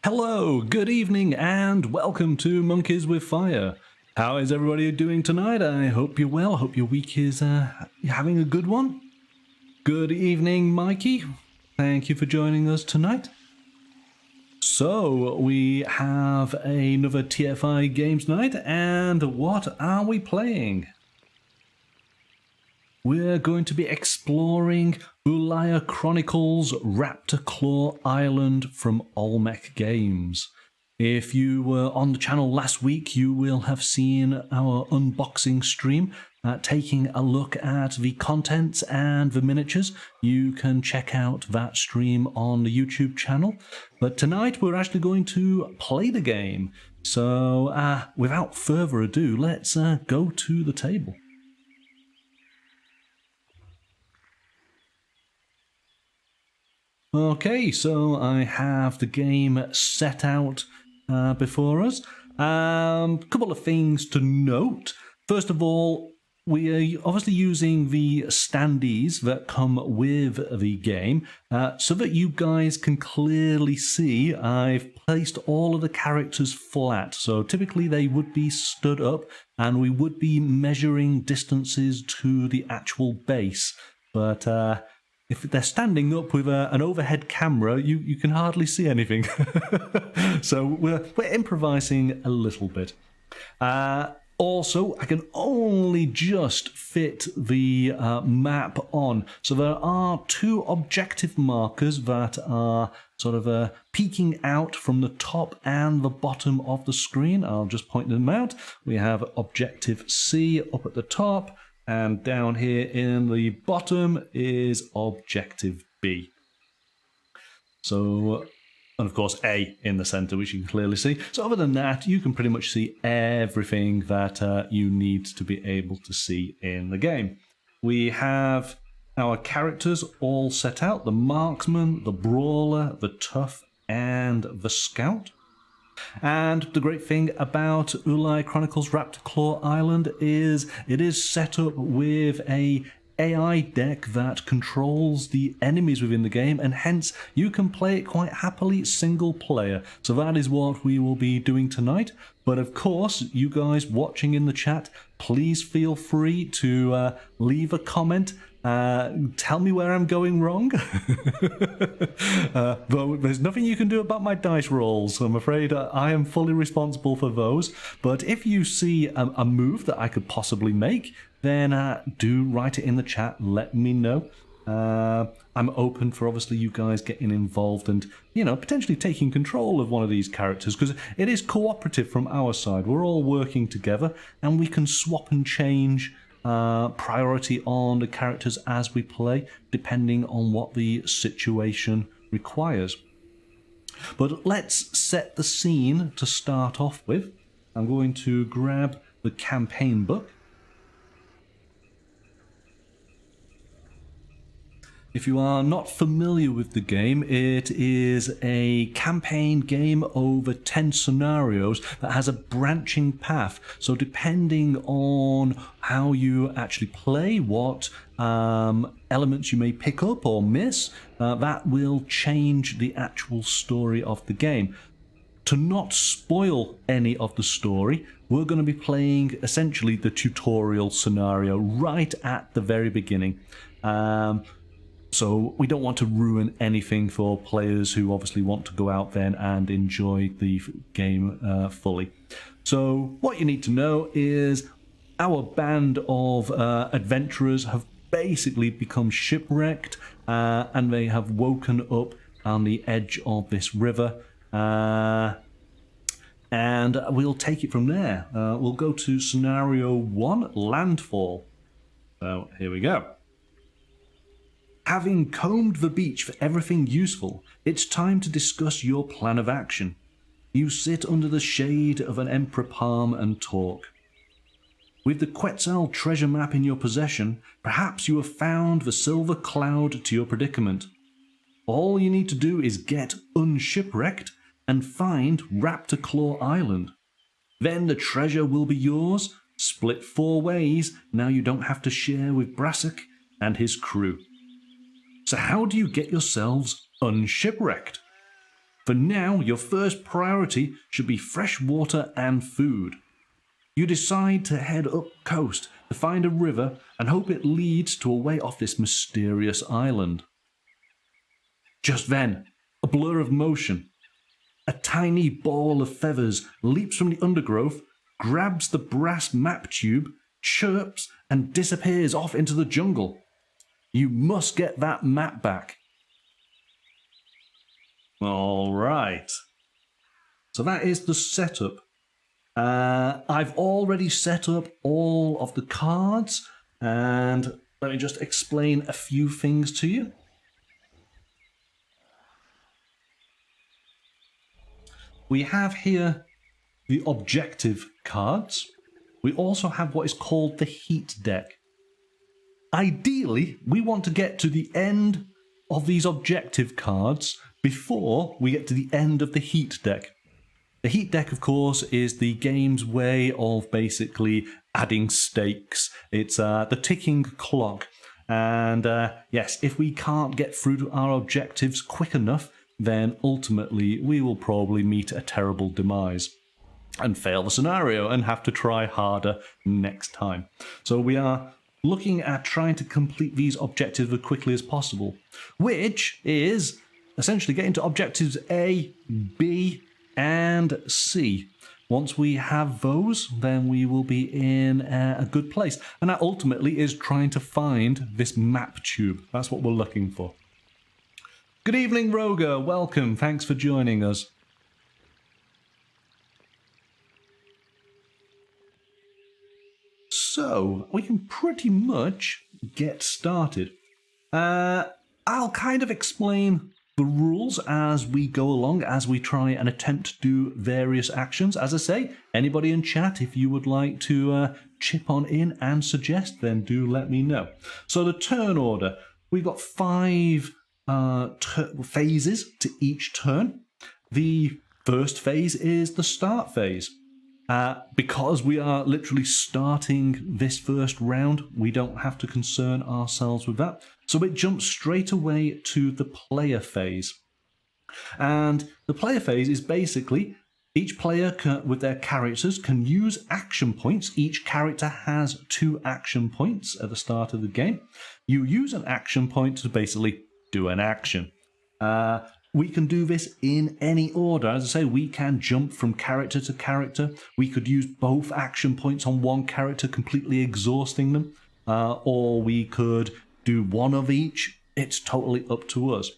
Hello, good evening, and welcome to Monkeys with Fire. How is everybody doing tonight? I hope you're well. I hope your week is having a good one. Good evening, Mikey. Thank you for joining us tonight. So, we have another TFI Games night, and what are we playing? We're going to be exploring Ulaya Chronicles Raptor Claw Island from Olmec Games. If you were on the channel last week, you will have seen our unboxing stream taking a look at the contents and the miniatures. You can check out that stream on the YouTube channel. But tonight we're actually going to play the game. So without further ado, let's go to the table. Okay, so I have the game set out before us. Couple of things to note. First of all, we are obviously using the standees that come with the game so that you guys can clearly see I've placed all of the characters flat. So typically they would be stood up and we would be measuring distances to the actual base. But if they're standing up with an overhead camera, you can hardly see anything. So we're improvising a little bit. Also, I can only just fit the map on. So there are two objective markers that are sort of peeking out from the top and the bottom of the screen. I'll just point them out. We have objective C up at the top, and down here in the bottom is objective B. So, and of course A in the center, which you can clearly see. So other than that, you can pretty much see everything that you need to be able to see in the game. We have our characters all set out: the marksman, the brawler, the tough, and the scout. And the great thing about Ulaya Chronicles Raptor Claw Island is it is set up with a AI deck that controls the enemies within the game, and hence you can play it quite happily single player. So that is what we will be doing tonight. But of course, you guys watching in the chat, please feel free to leave a comment. Tell me where I'm going wrong. Though there's nothing you can do about my dice rolls. I'm afraid I am fully responsible for those. But if you see a move that I could possibly make, then do write it in the chat. Let me know. I'm open for obviously you guys getting involved and, you know, potentially taking control of one of these characters, because it is cooperative from our side. We're all working together and we can swap and change priority on the characters as we play, depending on what the situation requires. But let's set the scene to start off with. I'm going to grab the campaign book. If you are not familiar with the game, it is a campaign game over 10 scenarios that has a branching path. So depending on how you actually play, what elements you may pick up or miss, that will change the actual story of the game. To not spoil any of the story, we're going to be playing essentially the tutorial scenario right at the very beginning. So we don't want to ruin anything for players who obviously want to go out then and enjoy the game fully. So what you need to know is our band of adventurers have basically become shipwrecked and they have woken up on the edge of this river. And we'll take it from there. We'll go to scenario 1, landfall. So here we go. Having combed the beach for everything useful, it's time to discuss your plan of action. You sit under the shade of an emperor palm and talk. With the Quetzal treasure map in your possession, perhaps you have found the silver cloud to your predicament. All you need to do is get unshipwrecked and find Raptor Claw Island. Then the treasure will be yours, split 4 ways. Now you don't have to share with Brassic and his crew. So how do you get yourselves unshipwrecked? For now, your first priority should be fresh water and food. You decide to head up coast to find a river and hope it leads to a way off this mysterious island. Just then, a blur of motion. A tiny ball of feathers leaps from the undergrowth, grabs the brass map tube, chirps, and disappears off into the jungle. You must get that map back. All right. So that is the setup. I've already set up all of the cards, and let me just explain a few things to you. We have here the objective cards. We also have what is called the heat deck. Ideally, we want to get to the end of these objective cards before we get to the end of the heat deck. The heat deck, of course, is the game's way of basically adding stakes. It's the ticking clock. And yes, if we can't get through to our objectives quick enough, then ultimately we will probably meet a terrible demise and fail the scenario and have to try harder next time. So we are looking at trying to complete these objectives as quickly as possible, which is essentially getting to objectives A, B, and C. Once we have those, then we will be in a good place. And that ultimately is trying to find this map tube. That's what we're looking for. Good evening, Roger. Welcome. Thanks for joining us. So, we can pretty much get started. I'll kind of explain the rules as we go along, as we try and attempt to do various actions. As I say, anybody in chat, if you would like to chip on in and suggest, then do let me know. So the turn order, we've got 5 phases to each turn. The first phase is the start phase. Because we are literally starting this first round, we don't have to concern ourselves with that. So it jumps straight away to the player phase. And the player phase is basically each player with their characters can use action points. Each character has 2 action points at the start of the game. You use an action point to basically do an action. We can do this in any order. As I say, we can jump from character to character. We could use both action points on one character, completely exhausting them. Or we could do one of each. It's totally up to us.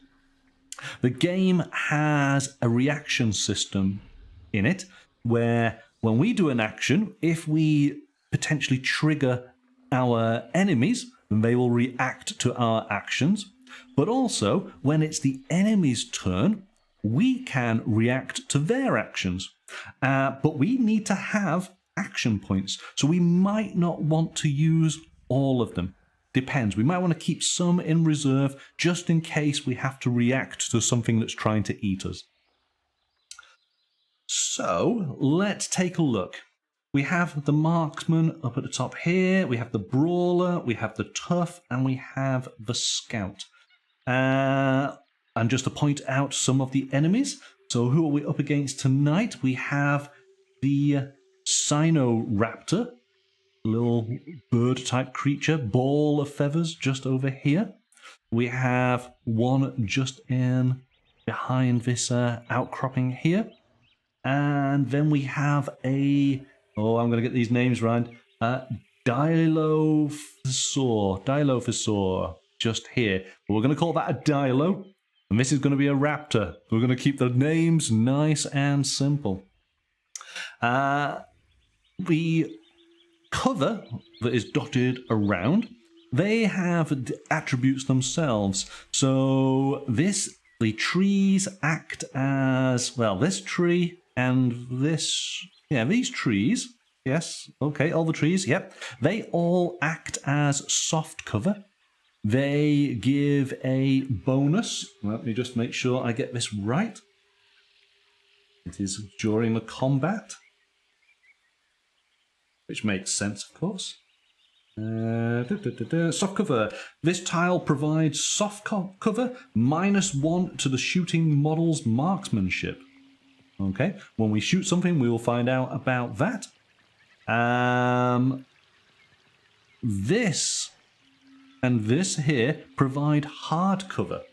The game has a reaction system in it, where when we do an action, if we potentially trigger our enemies, then they will react to our actions. But also, when it's the enemy's turn, we can react to their actions. But we need to have action points. So we might not want to use all of them. Depends. We might want to keep some in reserve just in case we have to react to something that's trying to eat us. So, let's take a look. We have the marksman up at the top here. We have the brawler. We have the tough. And we have the scout. And just to point out some of the enemies. So who are we up against tonight? We have the Raptor, little bird-type creature, ball of feathers just over here. We have one just in behind this outcropping here. And then we have a... Oh, I'm going to get these names right. Dilophosaur. Just here. But we're going to call that a Dilo, and this is going to be a Raptor. We're going to keep the names nice and simple. The cover that is dotted around, they have attributes themselves. So the trees act as, well, this tree and this, these trees, yes, okay, all the trees, yep, they all act as soft cover. They give a bonus. Let me just make sure I get this right. It is during the combat, which makes sense, of course. Soft cover. This tile provides soft cover -1 to the shooting model's marksmanship. Okay, when we shoot something, we will find out about that. This and this here provide hard cover.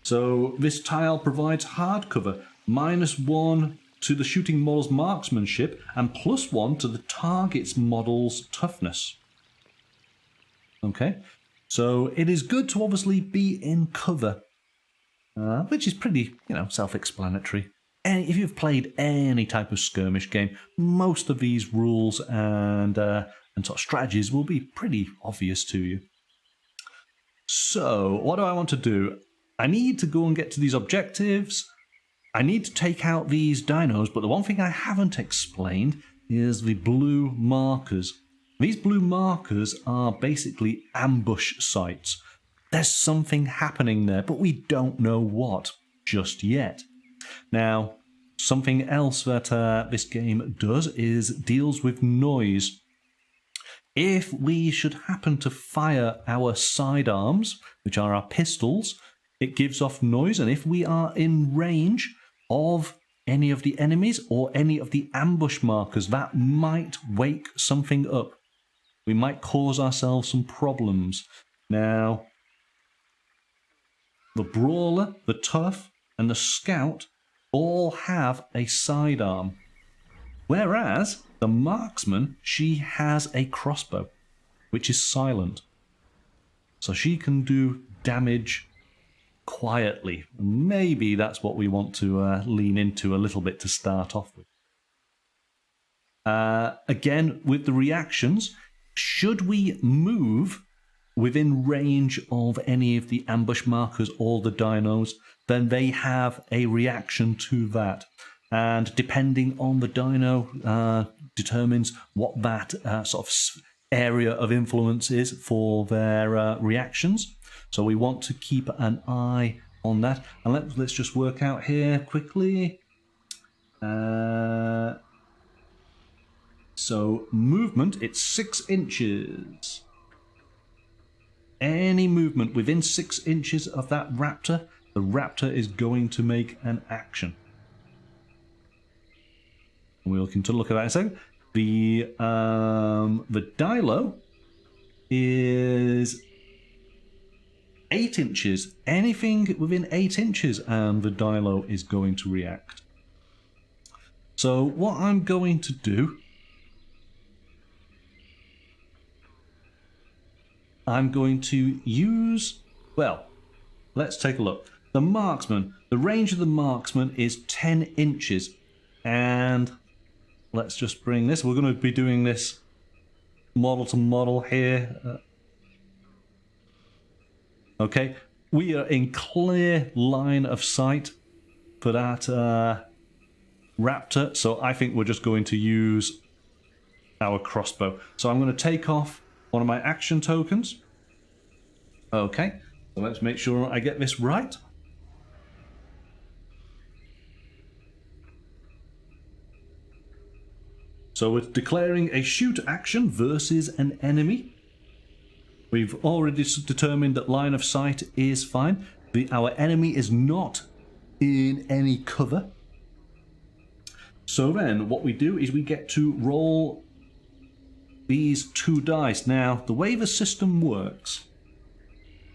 So this tile provides hard cover, -1 to the shooting model's marksmanship and +1 to the target's model's toughness. Okay, so it is good to obviously be in cover, which is pretty, self-explanatory. And if you've played any type of skirmish game, most of these rules and sort of strategies will be pretty obvious to you. So, what do I want to do? I need to go and get to these objectives. I need to take out these dinos, but the one thing I haven't explained is the blue markers. These blue markers are basically ambush sites. There's something happening there, but we don't know what just yet. Now, something else that this game does is deals with noise. If we should happen to fire our sidearms, which are our pistols, it gives off noise, and if we are in range of any of the enemies or any of the ambush markers, that might wake something up. We might cause ourselves some problems. Now, the brawler, the tough, and the scout all have a sidearm, whereas the marksman, she has a crossbow, which is silent. So she can do damage quietly. Maybe that's what we want to lean into a little bit to start off with. Again, with the reactions, should we move within range of any of the ambush markers or the dinos, then they have a reaction to that. And depending on the dino, determines what that sort of area of influence is for their reactions. So we want to keep an eye on that. And let's just work out here quickly. So movement, it's 6 inches. Any movement within 6 inches of that raptor, the raptor is going to make an action. We'll continue to look at that in a second. The dilo is 8 inches. Anything within 8 inches and the dilo is going to react. So what I'm going to do, I'm going to use, well, let's take a look. The marksman, the range of the marksman is 10 inches. And let's just bring this. We're going to be doing this model to model here. Okay, we are in clear line of sight for that raptor. So I think we're just going to use our crossbow. So I'm going to take off one of my action tokens. Okay, so let's make sure I get this right. So we're declaring a shoot action versus an enemy. We've already determined that line of sight is fine. Our enemy is not in any cover. So then what we do is we get to roll these 2 dice. Now, the way the system works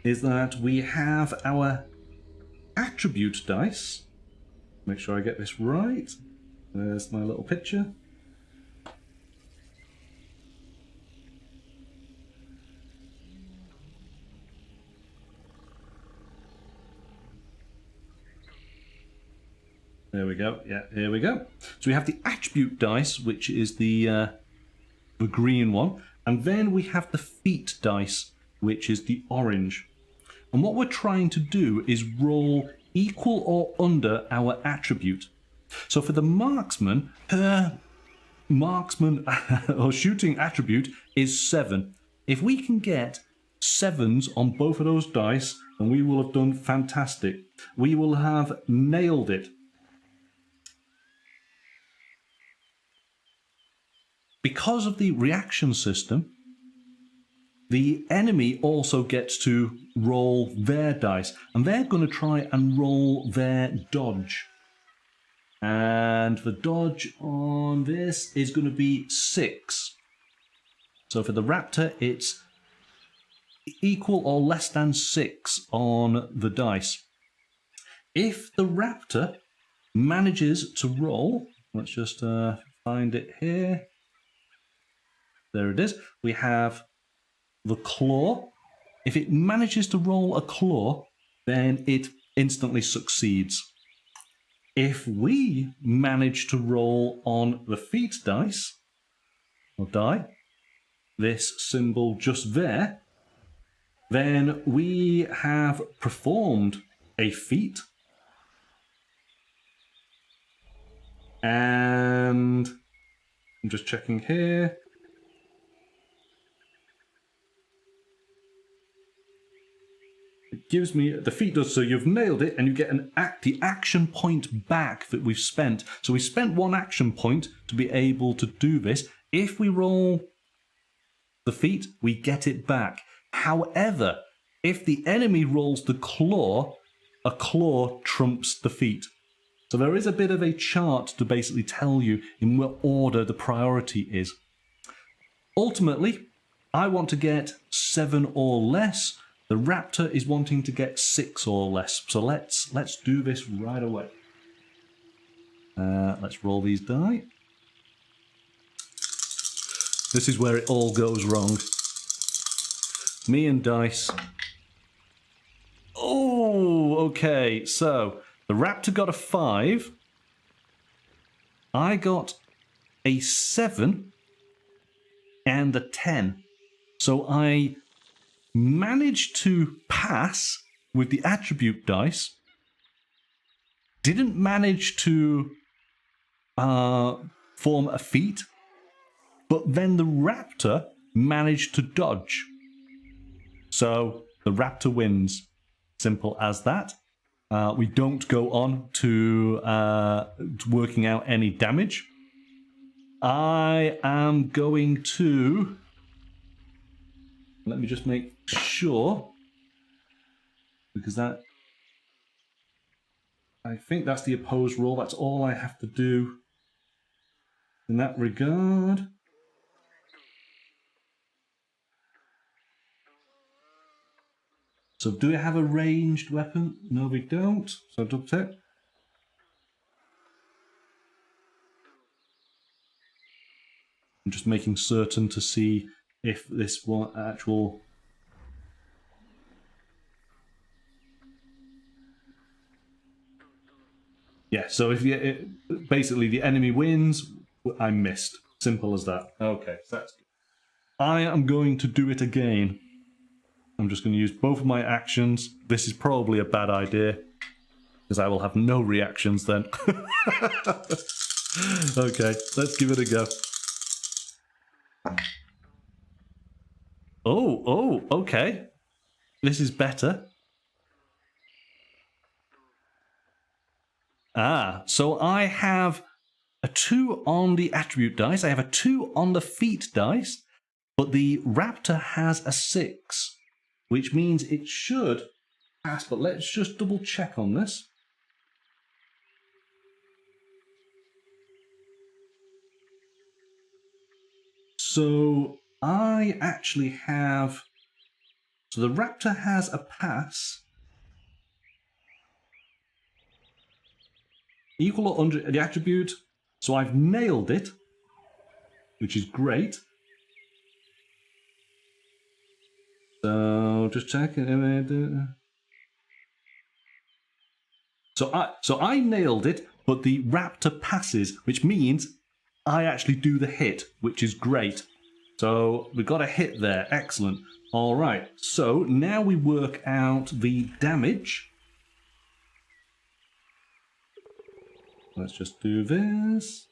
is that we have our attribute dice. Make sure I get this right. There's my little picture. There we go. Yeah, here we go. So we have the attribute dice, which is the green one, and then we have the feat dice, which is the orange. And what we're trying to do is roll equal or under our attribute. So for the marksman, her marksman or shooting attribute is 7. If we can get 7s on both of those dice, then we will have done fantastic. We will have nailed it. Because of the reaction system, the enemy also gets to roll their dice, and they're going to try and roll their dodge. And the dodge on this is going to be 6. So for the raptor, it's equal or less than 6 on the dice. If the raptor manages to roll, let's just find it here. There it is. We have the claw. If it manages to roll a claw, then it instantly succeeds. If we manage to roll on the feat dice, or die, this symbol just there, then we have performed a feat. And I'm just checking here. It gives me, the feat does, so you've nailed it and you get the action point back that we've spent. So we spent 1 action point to be able to do this. If we roll the feat, we get it back. However, if the enemy rolls the claw, a claw trumps the feat. So there is a bit of a chart to basically tell you in what order the priority is. Ultimately, I want to get 7 or less. The raptor is wanting to get 6 or less. So let's do this right away. Let's roll these die. This is where it all goes wrong. Me and dice. Oh, okay. So the raptor got a 5. I got a 7 and a 10. So I managed to pass with the attribute dice. Didn't manage to form a feat. But then the raptor managed to dodge. So the raptor wins. Simple as that. We don't go on to working out any damage. I am going to... Let me just make sure. Because that... I think that's the opposed roll. That's all I have to do in that regard. So do we have a ranged weapon? No, we don't. So double check. I'm just making certain to see if this one actual... Yeah, so if basically the enemy wins, I missed. Simple as that. Okay, so that's good. I am going to do it again. I'm just going to use both of my actions. This is probably a bad idea, because I will have no reactions then. Okay, let's give it a go. Oh, okay. This is better. So I have a 2 on the attribute dice. I have a 2 on the feat dice, but the raptor has a 6. Which means it should pass, but let's just double check on this. So I actually have... So the raptor has a pass. Equal or under the attribute. So I've nailed it, which is great. So just check. So I nailed it, but the raptor passes, which means I actually do the hit, which is great. So we got a hit there. Excellent. All right. So now we work out the damage. Let's just do this.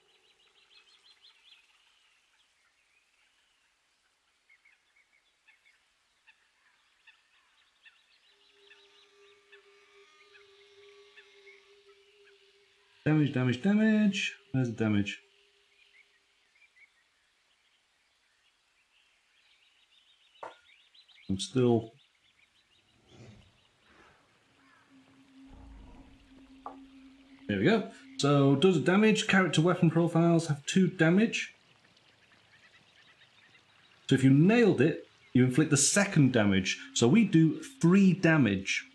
Damage. Where's the damage? I'm still... There we go. So, does damage. Character weapon profiles have 2 damage. So if you nailed it, you inflict the 2nd damage. So we do 3 damage.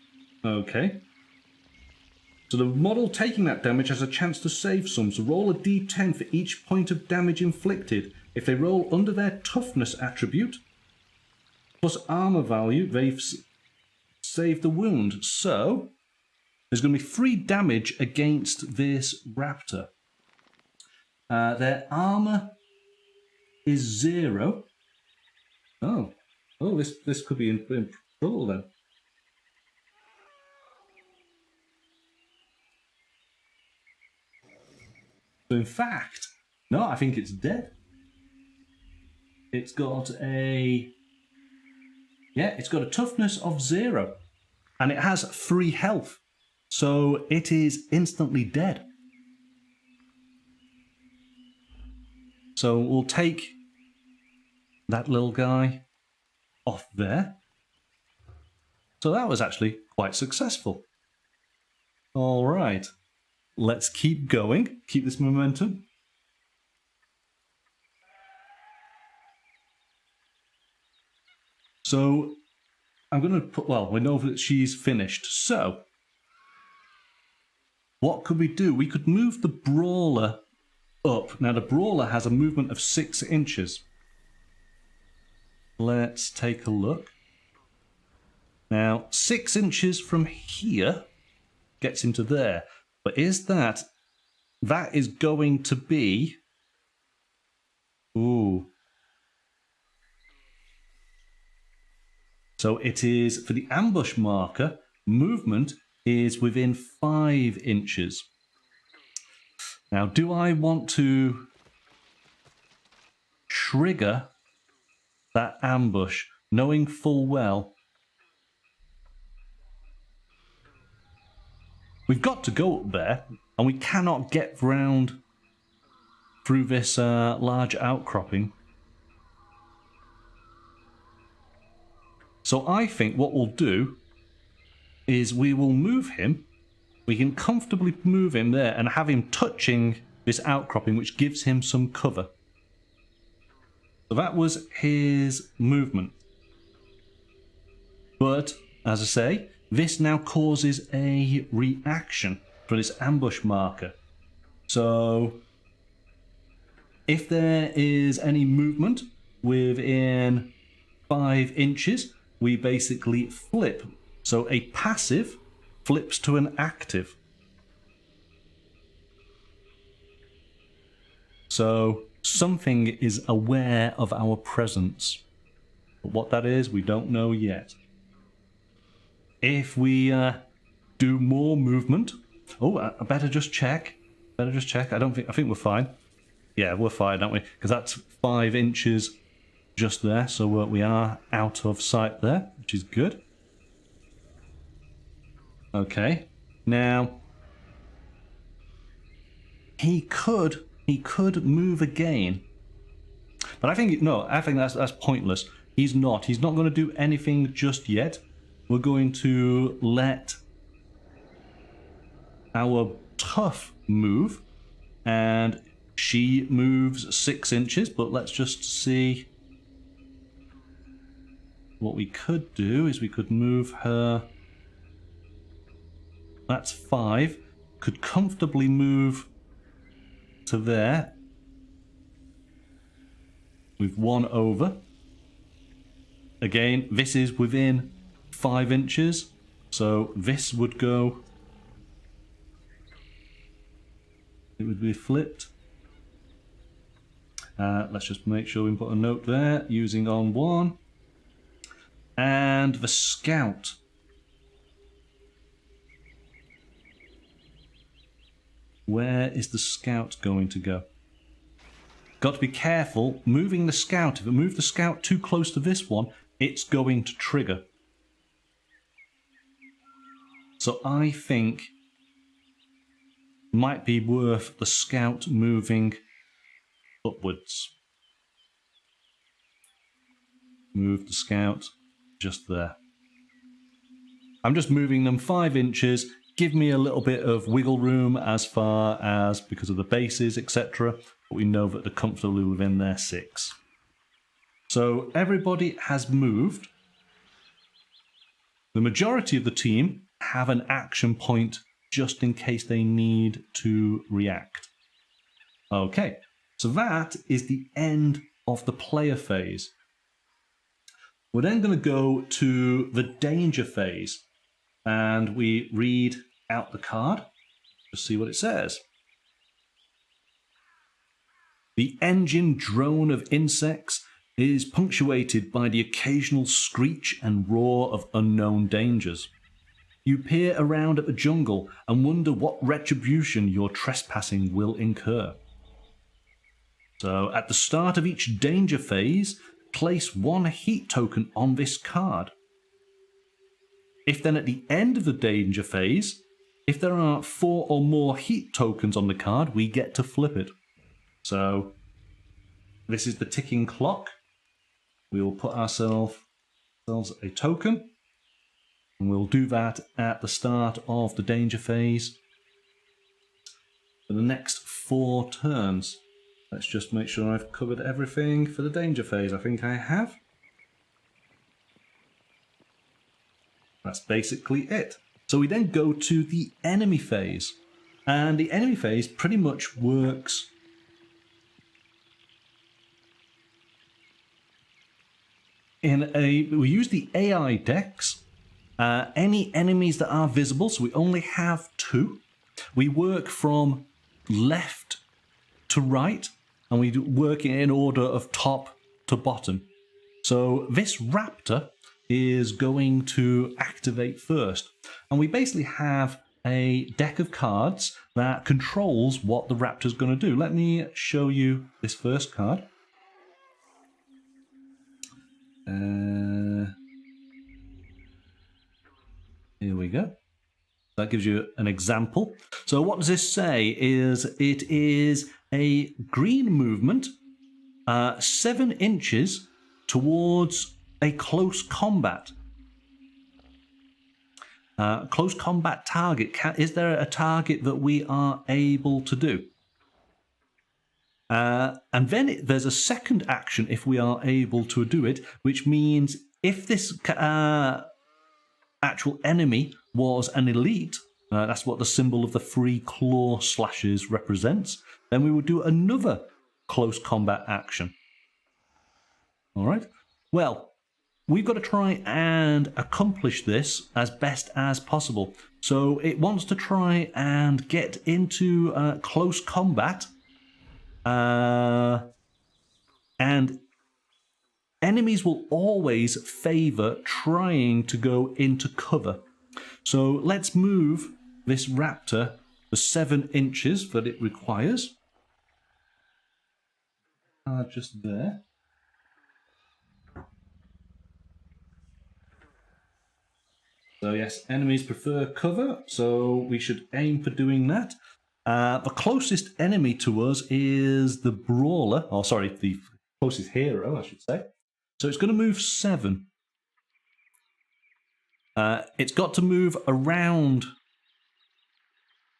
Okay. So the model taking that damage has a chance to save some. So roll a d10 for each point of damage inflicted. If they roll under their toughness attribute, plus armor value, they've saved the wound. So there's going to be 3 damage against this raptor. Their armor is 0. Oh, this could be in trouble then. So in fact, no, I think it's dead. It's got a toughness of 0, and it has 3 health, so it is instantly dead. So we'll take that little guy off there. So that was actually quite successful. All right, let's keep going, keep this momentum. So I'm going to put, well, we know that she's finished. So what could we do? We could move the brawler up. Now the brawler has a movement of 6 inches. Let's take a look. Now 6 inches from here gets into there. But is that is going to be... Ooh. So it is, for the ambush marker, movement is within 5 inches. Now, do I want to trigger that ambush, knowing full well we've got to go up there, and we cannot get round through this large outcropping? So I think what we'll do is we will move him. We can comfortably move him there and have him touching this outcropping, which gives him some cover. So that was his movement. But, as I say, this now causes a reaction for this ambush marker. So, if there is any movement within 5 inches, we basically flip. So a passive flips to an active. So something is aware of our presence. But what that is, we don't know yet. If we do more movement... Oh, I better just check. I think we're fine. Yeah, we're fine, aren't we? Because that's 5 inches just there. So we are out of sight there, which is good. Okay. Now, he could move again. But I think that's pointless. He's not going to do anything just yet. We're going to let our tough move, and she moves 6 inches, but let's just see. What we could do is we could move her. That's 5. Could comfortably move to there with 1 over. Again, this is within 5 inches, so this would go. It would be flipped. Let's just make sure we put a note there using on 1. And the scout. Where is the scout going to go? Got to be careful moving the scout. If I move the scout too close to this one, it's going to trigger. So I think it might be worth the scout moving upwards. Move the scout just there. I'm just moving them 5 inches. Give me a little bit of wiggle room as far as because of the bases, etc. But we know that they're comfortably within their 6. So everybody has moved. The majority of the team have an action point just in case they need to react. Okay, so that is the end of the player phase. We're then going to go to the danger phase, and we read out the card to see what it says. The engine drone of insects is punctuated by the occasional screech and roar of unknown dangers. You peer around at the jungle and wonder what retribution your trespassing will incur. So at the start of each danger phase, place 1 heat token on this card. If then at the end of the danger phase, if there are 4 or more heat tokens on the card, we get to flip it. So this is the ticking clock. We will put ourselves a token, and we'll do that at the start of the danger phase for the next 4 turns. Let's just make sure I've covered everything for the danger phase. I think I have. That's basically it. So we then go to the enemy phase. And the enemy phase pretty much works we use the AI decks. Any enemies that are visible, so we only have 2. We work from left to right, and we work in order of top to bottom. So this raptor is going to activate first, and we basically have a deck of cards that controls what the raptor's going to do. Let me show you this first card. Here we go. That gives you an example. So what does this say? It is a green movement 7 inches towards a close combat. Close combat target. Is there a target that we are able to do? And then there's a second action if we are able to do it, which means if this actual enemy was an elite, that's what the symbol of the 3 claw slashes represents, then we would do another close combat action. All right. Well, we've got to try and accomplish this as best as possible. So it wants to try and get into close combat. And enemies will always favor trying to go into cover. So let's move this raptor the 7 inches that it requires. Just there. So yes, enemies prefer cover, so we should aim for doing that. The closest enemy to us is the brawler, oh sorry, the closest hero, I should say. So it's going to move 7. It's got to move around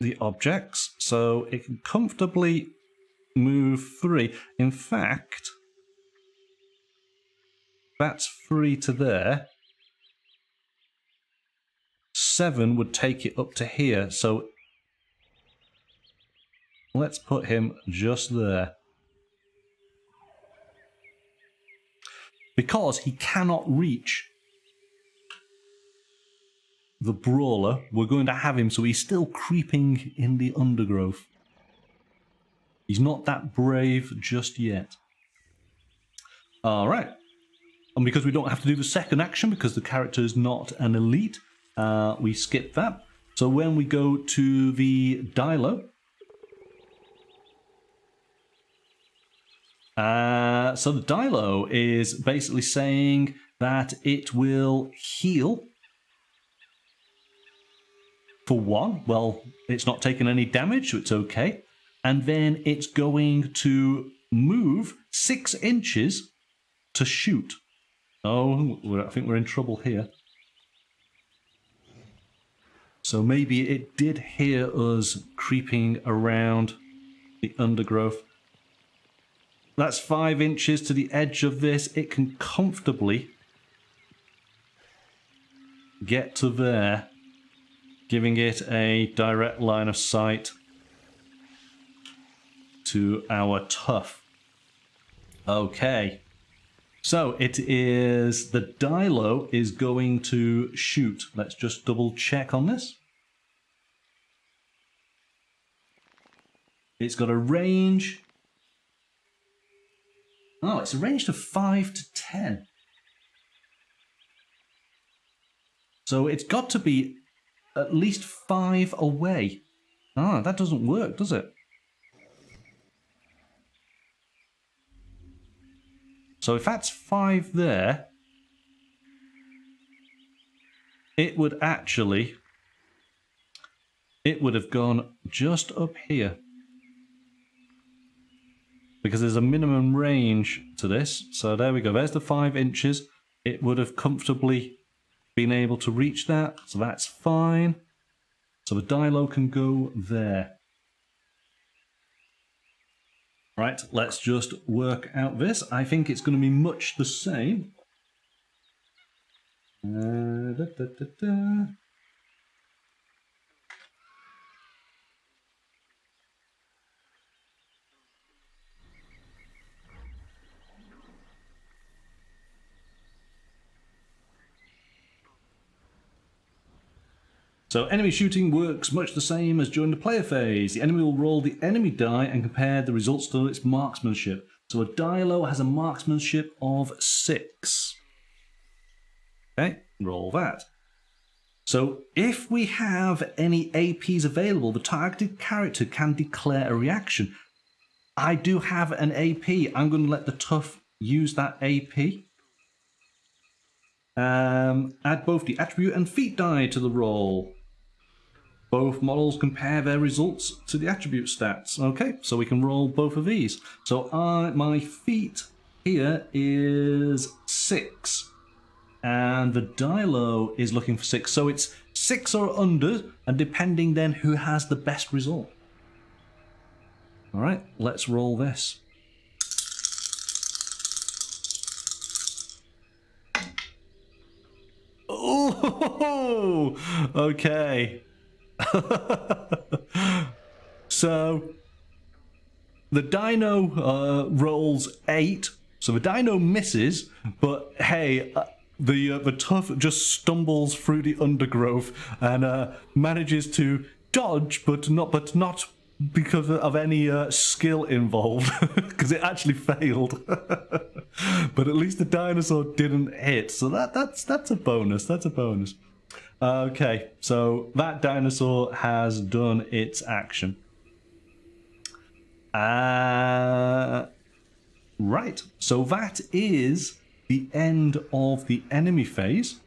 the objects, so it can comfortably move 3. In fact, that's 3 to there. 7 would take it up to here, so let's put him just there. Because he cannot reach the brawler, we're going to have him so he's still creeping in the undergrowth. He's not that brave just yet. Alright. And because we don't have to do the second action because the character is not an elite, we skip that. So when we go to the Dilo, so the Dilo is basically saying that it will heal for 1. Well, it's not taking any damage, so it's okay. And then it's going to move 6 inches to shoot. Oh, I think we're in trouble here. So maybe it did hear us creeping around the undergrowth. That's 5 inches to the edge of this. It can comfortably get to there, giving it a direct line of sight to our tough. Okay. So it is, the Dilo is going to shoot. Let's just double check on this. It's got a range. Oh, it's a range of 5 to 10. So it's got to be at least 5 away. Ah, that doesn't work, does it? So if that's 5 there, it would actually, it would have gone just up here. Because there's a minimum range to this. So there we go. There's the 5 inches. It would have comfortably been able to reach that. So that's fine. So the Dilo can go there. Right, let's just work out this. I think it's going to be much the same. So enemy shooting works much the same as during the player phase. The enemy will roll the enemy die and compare the results to its marksmanship. So a Dilo has a marksmanship of 6. Okay, roll that. So if we have any APs available, the targeted character can declare a reaction. I do have an AP. I'm going to let the tough use that AP. Add both the attribute and feat die to the roll. Both models compare their results to the attribute stats. Okay, so we can roll both of these. So my feat here is 6. And the Dilo is looking for 6. So it's 6 or under, and depending then who has the best result. Alright, let's roll this. Oh, okay. So the Dino rolls 8, so the Dino misses, but hey, the tough just stumbles through the undergrowth and manages to dodge, but not because of any skill involved, because it actually failed. But at least the dinosaur didn't hit, so that's a bonus. That's a bonus. Okay, so that dinosaur has done its action. Right, so that is the end of the enemy phase.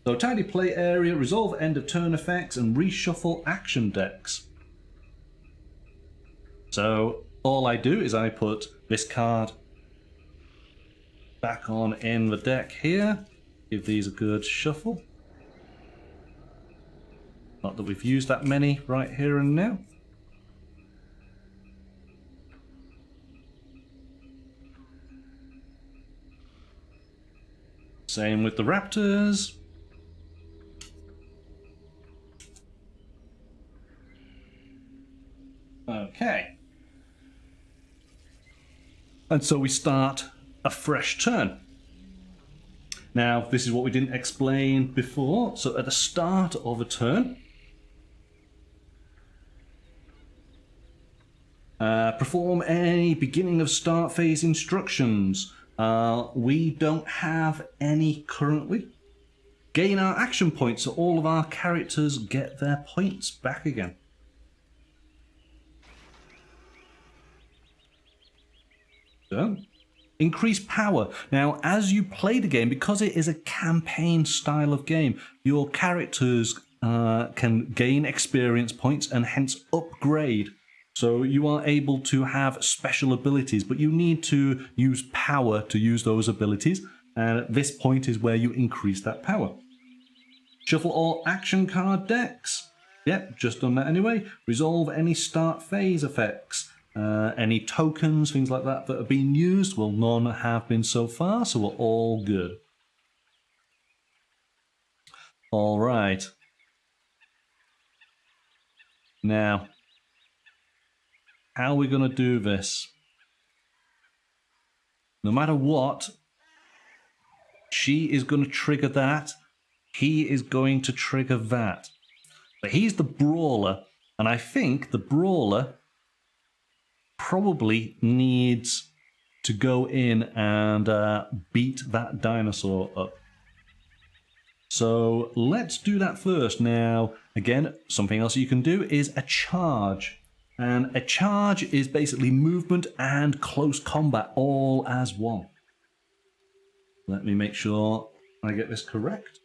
So tidy play area, resolve end of turn effects, and reshuffle action decks. So all I do is I put this card back on in the deck here. Give these a good shuffle. Not that we've used that many right here and now. Same with the Raptors. Okay. And so we start a fresh turn. Now, this is what we didn't explain before. So at the start of a turn, perform any beginning of start phase instructions. We don't have any currently. Gain our action points so all of our characters get their points back again. So, increase power. Now, as you play the game, because it is a campaign style of game, your characters can gain experience points and hence upgrade So you are able to have special abilities, but you need to use power to use those abilities. And at this point is where you increase that power. Shuffle all action card decks. Yep, just done that anyway. Resolve any start phase effects. Any tokens, things like that that are being used. Well, none have been so far, so we're all good. All right. Now, how are we going to do this? No matter what, she is going to trigger that. He is going to trigger that. But he's the brawler, and I think the brawler probably needs to go in and beat that dinosaur up. So let's do that first. Now, again, something else you can do is a charge. And a charge is basically movement and close combat all as one. Let me make sure I get this correct.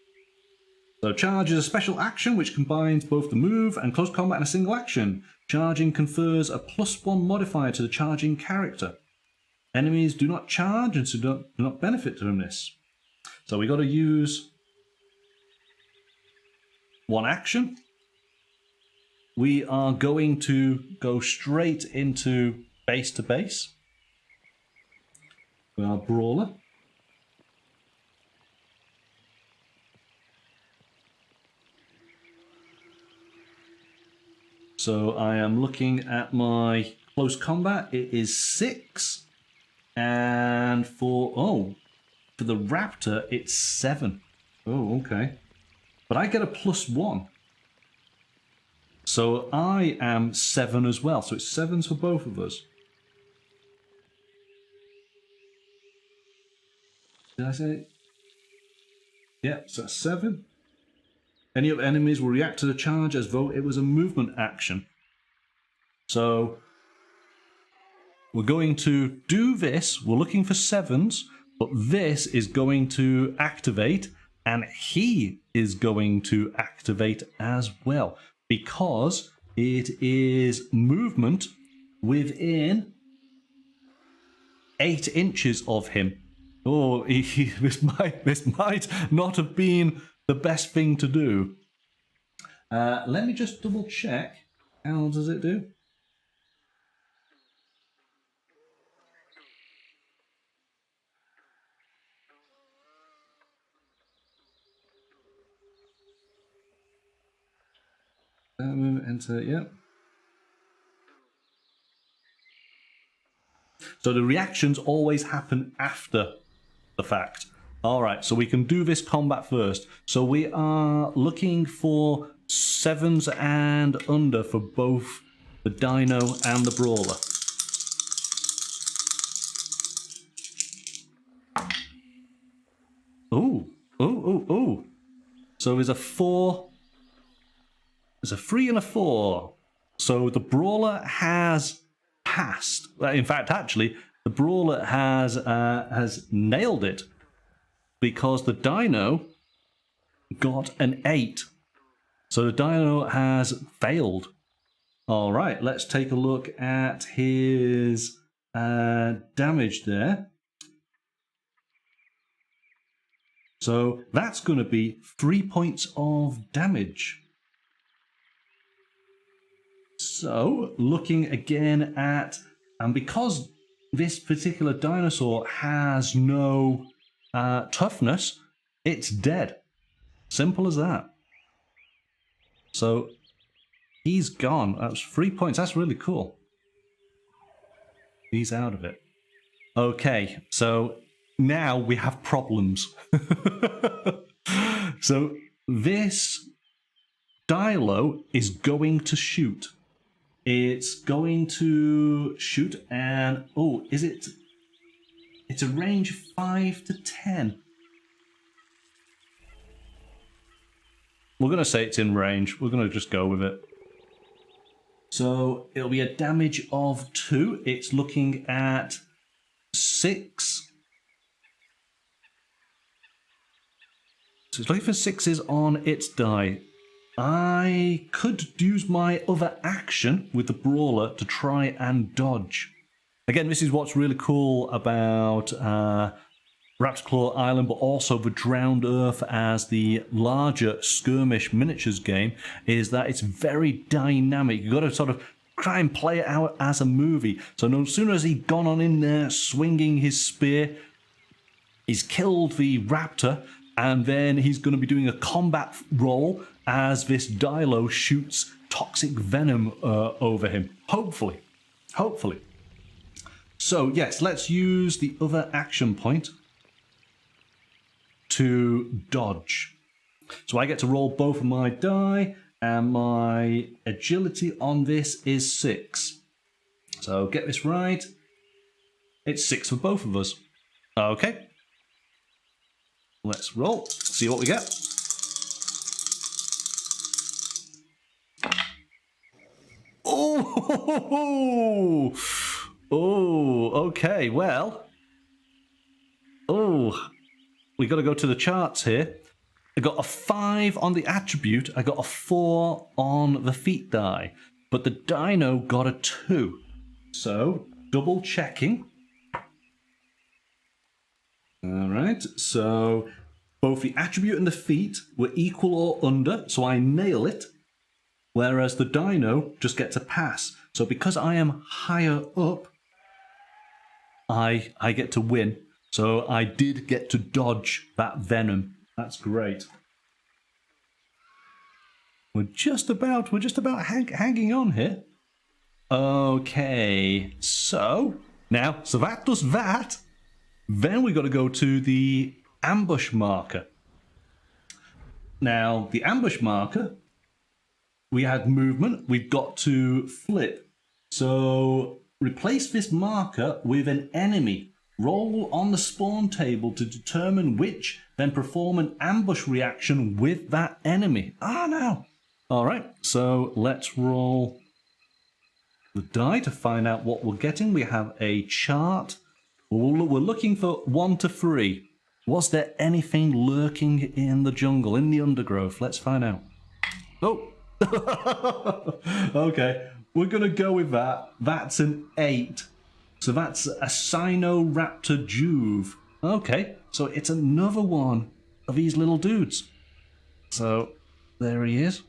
So charge is a special action which combines both the move and close combat in a single action. Charging confers a +1 modifier to the charging character. Enemies do not charge and so do not benefit from this. So we got to use one action. We are going to go straight into base to base with our brawler. So I am looking at my close combat. It is 6. And for the Raptor, it's 7. Oh, okay. But I get a +1. So I am 7 as well. So it's 7s for both of us. Did I say? Yep, so that's 7. Any of enemies will react to the charge as though it was a movement action. So we're going to do this. We're looking for 7s, but this is going to activate, and he is going to activate as well, because it is movement within 8 inches of him. Oh, this might not have been the best thing to do. Let me just double check. How does it do? Enter, yep. So the reactions always happen after the fact. Alright, so we can do this combat first. So we are looking for 7s and under for both the Dino and the Brawler. Oh. So there's a 4. There's a 3 and a 4. So the Brawler has passed. In fact, actually, the Brawler has nailed it, because the Dino got an 8. So the Dino has failed. All right, let's take a look at his damage there. So that's going to be 3 points of damage. So looking again at, and because this particular dinosaur has no toughness, it's dead. Simple as that. So he's gone. That's 3 points. That's really cool. He's out of it. Okay, so now we have problems. So this Dilo is going to shoot. It's going to shoot, and is it? It's a range of 5 to 10. We're going to say it's in range. We're going to just go with it. So it'll be a damage of 2. It's looking at 6. So it's looking for 6s on its die. I could use my other action with the brawler to try and dodge. Again, this is what's really cool about Raptor Claw Island, but also the Drowned Earth as the larger skirmish miniatures game, is that it's very dynamic. You've got to sort of try and play it out as a movie. So no sooner has he gone on in there swinging his spear, he's killed the raptor, and then he's going to be doing a combat roll as this Dilo shoots toxic venom over him. Hopefully. Hopefully. So yes, let's use the other action point to dodge. So I get to roll both of my die, and my agility on this is 6. So get this right. It's 6 for both of us. Okay. Let's roll. See what we get. Oh! Oh, okay, well. Oh, we got to go to the charts here. I got a 5 on the attribute. I got a 4 on the feat die. But the dino got a 2. So, double checking. Alright, so both the attribute and the feat were equal or under, so I nail it. Whereas the dino just gets a pass. So because I am higher up, I get to win. So I did get to dodge that venom. That's great. We're just about hanging on here. Okay, so that does that. Then we got to go to the ambush marker. Now, the ambush marker, we had movement. We've got to flip. So replace this marker with an enemy. Roll on the spawn table to determine which, then perform an ambush reaction with that enemy. Ah, no. All right, so let's roll the die to find out what we're getting. We have a chart. We're looking for 1 to 3. Was there anything lurking in the jungle, in the undergrowth? Let's find out. Oh. Okay, we're going to go with that. That's an 8. So that's a Sinoraptor Juve. Okay, so it's another one of these little dudes. So there he is.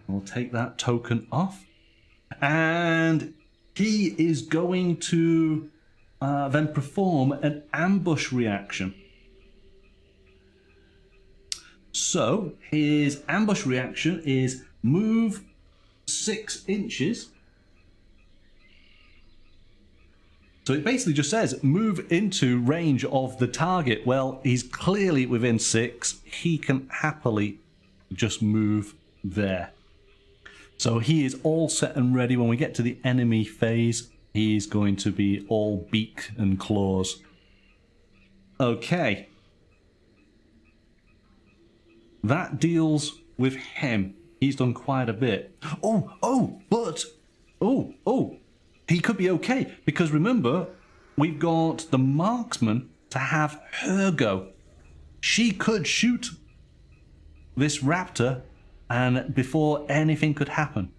We'll take that token off. And he is going to then perform an ambush reaction. So his ambush reaction is move 6 inches. So it basically just says move into range of the target. Well, he's clearly within 6. He can happily just move there. So he is all set and ready. When we get to the enemy phase, he's going to be all beak and claws. Okay. That deals with him. He's done quite a bit. But he could be okay. Because remember, we've got the marksman to have her go. She could shoot this raptor and before anything could happen.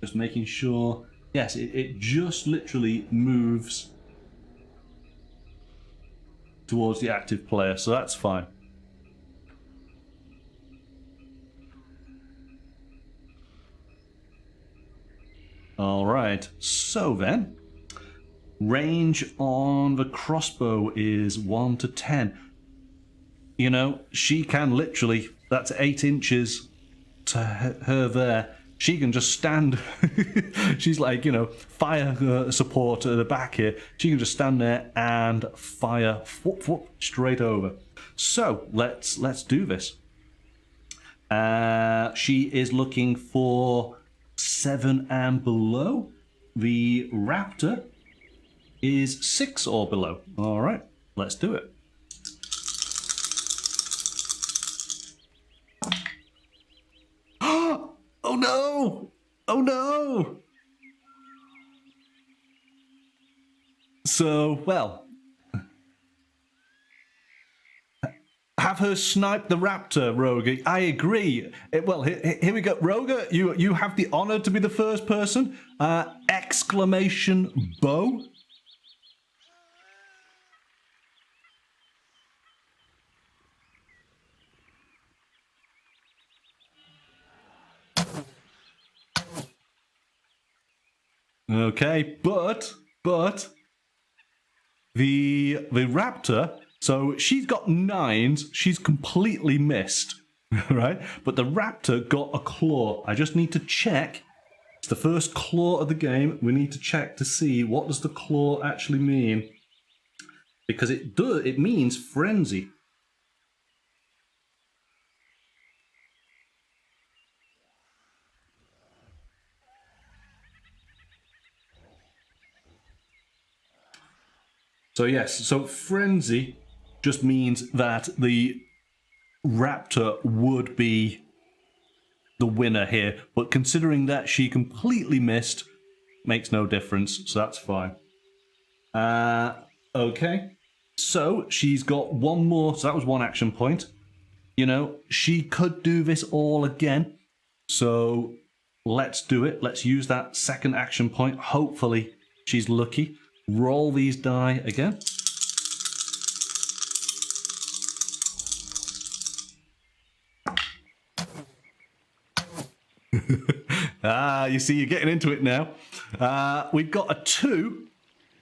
Just making sure. Yes, it just literally moves towards the active player, so that's fine. All right, so then, range on the crossbow is 1 to 10. You know, she can literally, that's 8 inches to her there. She can just stand. She's like, you know, fire support at the back here. She can just stand there and fire whoop, whoop, straight over. So let's do this. She is looking for 7 and below. The raptor is 6 or below. All right, let's do it. Oh no! Oh no! So, well, have her snipe the raptor, Roger. I agree. Well, here we go. Roger, you have the honor to be the first person. Exclamation bow. Okay, but the raptor, so she's got 9s, she's completely missed, right? But the raptor got a claw. I just need to check. It's the first claw of the game. We need to check to see what does the claw actually mean. Because it means frenzy. So yes, so frenzy just means that the raptor would be the winner here, but considering that she completely missed, makes no difference, so that's fine. Okay, so she's got one more, so that was one action point. You know, she could do this all again, so let's do it. Let's use that second action point. Hopefully she's lucky. Roll these die again. You see, you're getting into it now. We've got a 2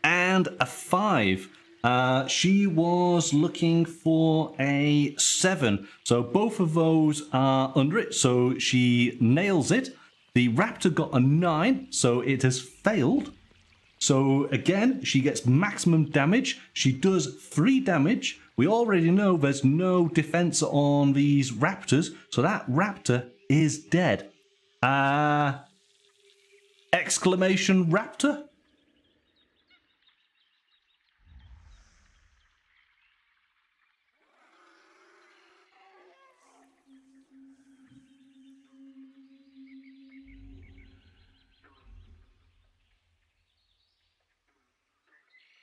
and a 5. She was looking for a 7. So both of those are under it. So she nails it. The raptor got a 9, so it has failed. So again, she gets maximum damage. She does 3 damage. We already know there's no defense on these raptors, so that raptor is dead. Exclamation raptor?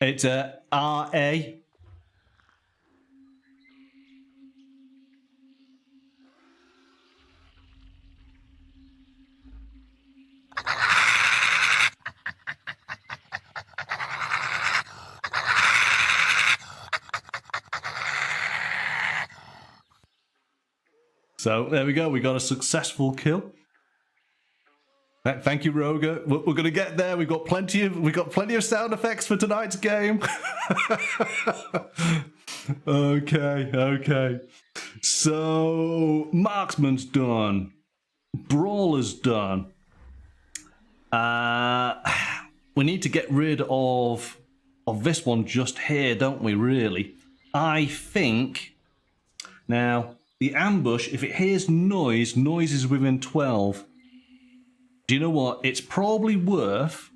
It's a RA. So there we go. We got a successful kill. Thank you, Roger. We're going to get there. We've got plenty of sound effects for tonight's game. Okay. So marksman's done. Brawler's done. We need to get rid of this one just here, don't we? Really, I think. Now the ambush, if it hears noise is within 12. Do you know what? It's probably worth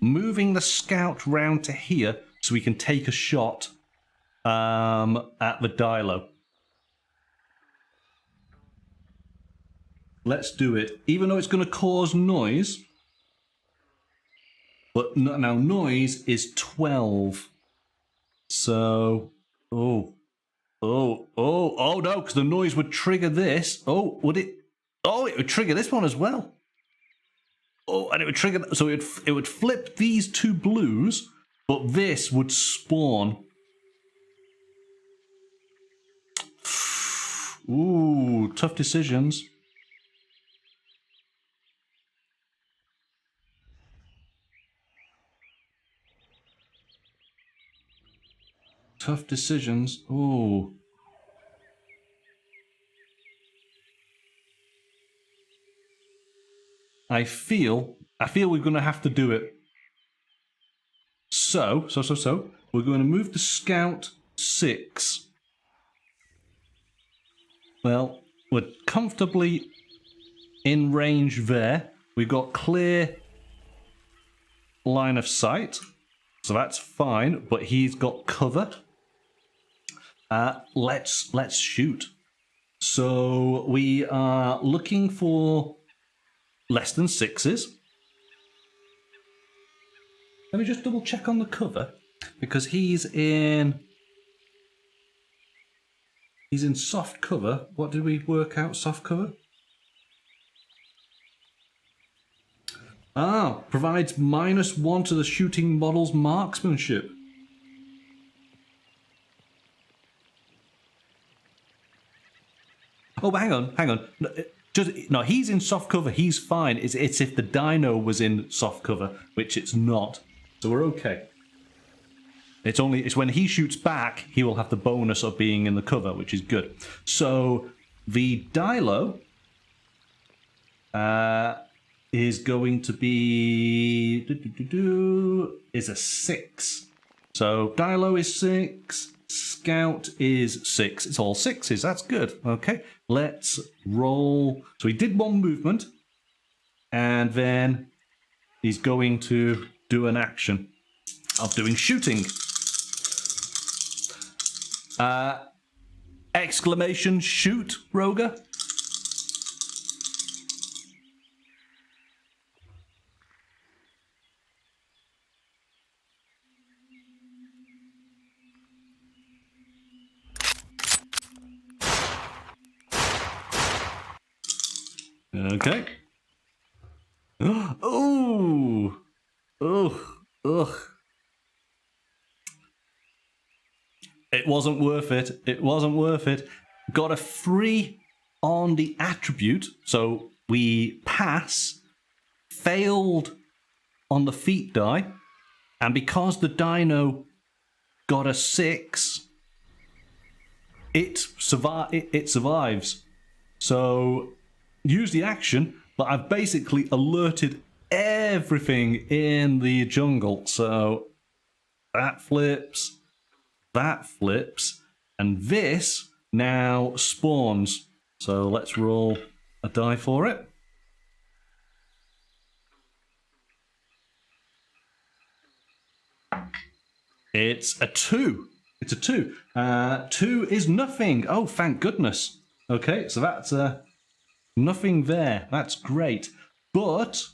moving the scout round to here so we can take a shot at the dilo. Let's do it. Even though it's going to cause noise. But now noise is 12. So, oh no, because the noise would trigger this. Oh, would it? Oh, it would trigger this one as well. Oh, and it would trigger, so it would flip these 2 blues, but this would spawn. Ooh, tough decisions. Tough decisions. Ooh. I feel we're going to have to do it. So, we're going to move the scout 6. Well, we're comfortably in range there. We've got clear line of sight, so that's fine, but he's got cover. Let's shoot. So we are looking for less than 6s. Let me just double check on the cover, because he's in soft cover. What did we work out? Soft cover? Ah, provides -1 to the shooting model's marksmanship. Oh, but hang on. No, he's in soft cover. He's fine. It's if the dino was in soft cover, which it's not. So we're okay. It's when he shoots back, he will have the bonus of being in the cover, which is good. So the Dilo is going to be is a 6. So Dilo is 6, Scout is 6. It's all 6s. That's good. Okay, let's roll. So he did 1 movement, and then he's going to do an action of doing shooting. Exclamation shoot, Roger. Okay. Oh. Ugh. It wasn't worth it. It wasn't worth it. Got a 3 on the attribute, so we pass. Failed on the feat die, and because the dino got a 6, it survives. So use the action, but I've basically alerted everything in the jungle. So that flips. That flips, and this now spawns. So let's roll a die for it. It's a 2. It's a 2. 2 is nothing. Oh, thank goodness. Okay, so that's nothing there. That's great. But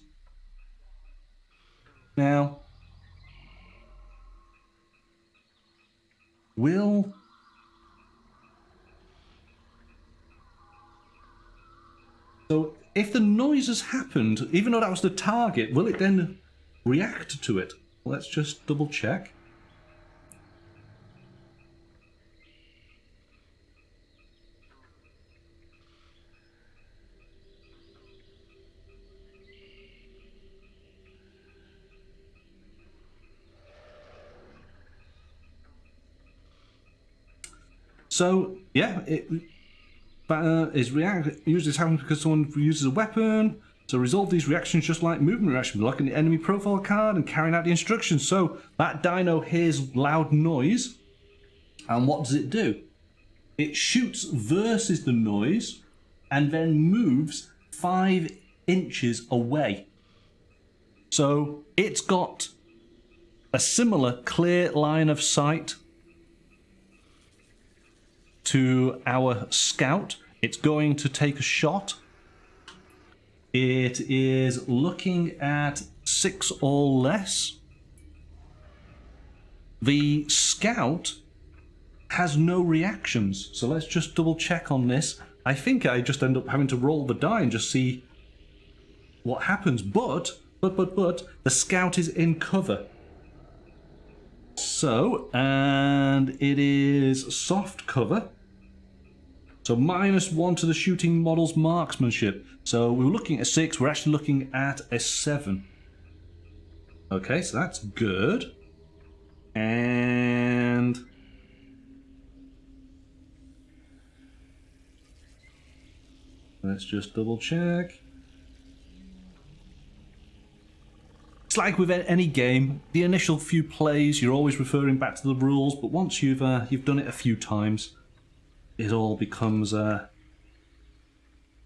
now, so if the noise has happened, even though that was the target, will it then react to it? Let's just double check. So yeah, it usually happens because someone uses a weapon. So resolve these reactions just like movement reactions, locking the enemy profile card and carrying out the instructions. So that dino hears loud noise, and what does it do? It shoots versus the noise, and then moves 5 inches away. So it's got a similar clear line of sight to our scout. It's going to take a shot. It is looking at 6 or less. The scout has no reactions, so let's just double check on this. I think I just end up having to roll the die and just see what happens, but the scout is in cover. So, and it is soft cover. So -1 to the shooting model's marksmanship. So we were looking at a 6, we're actually looking at a 7. Okay, so that's good. And let's just double check. It's like with any game, the initial few plays, you're always referring back to the rules, but once you've done it a few times, it all becomes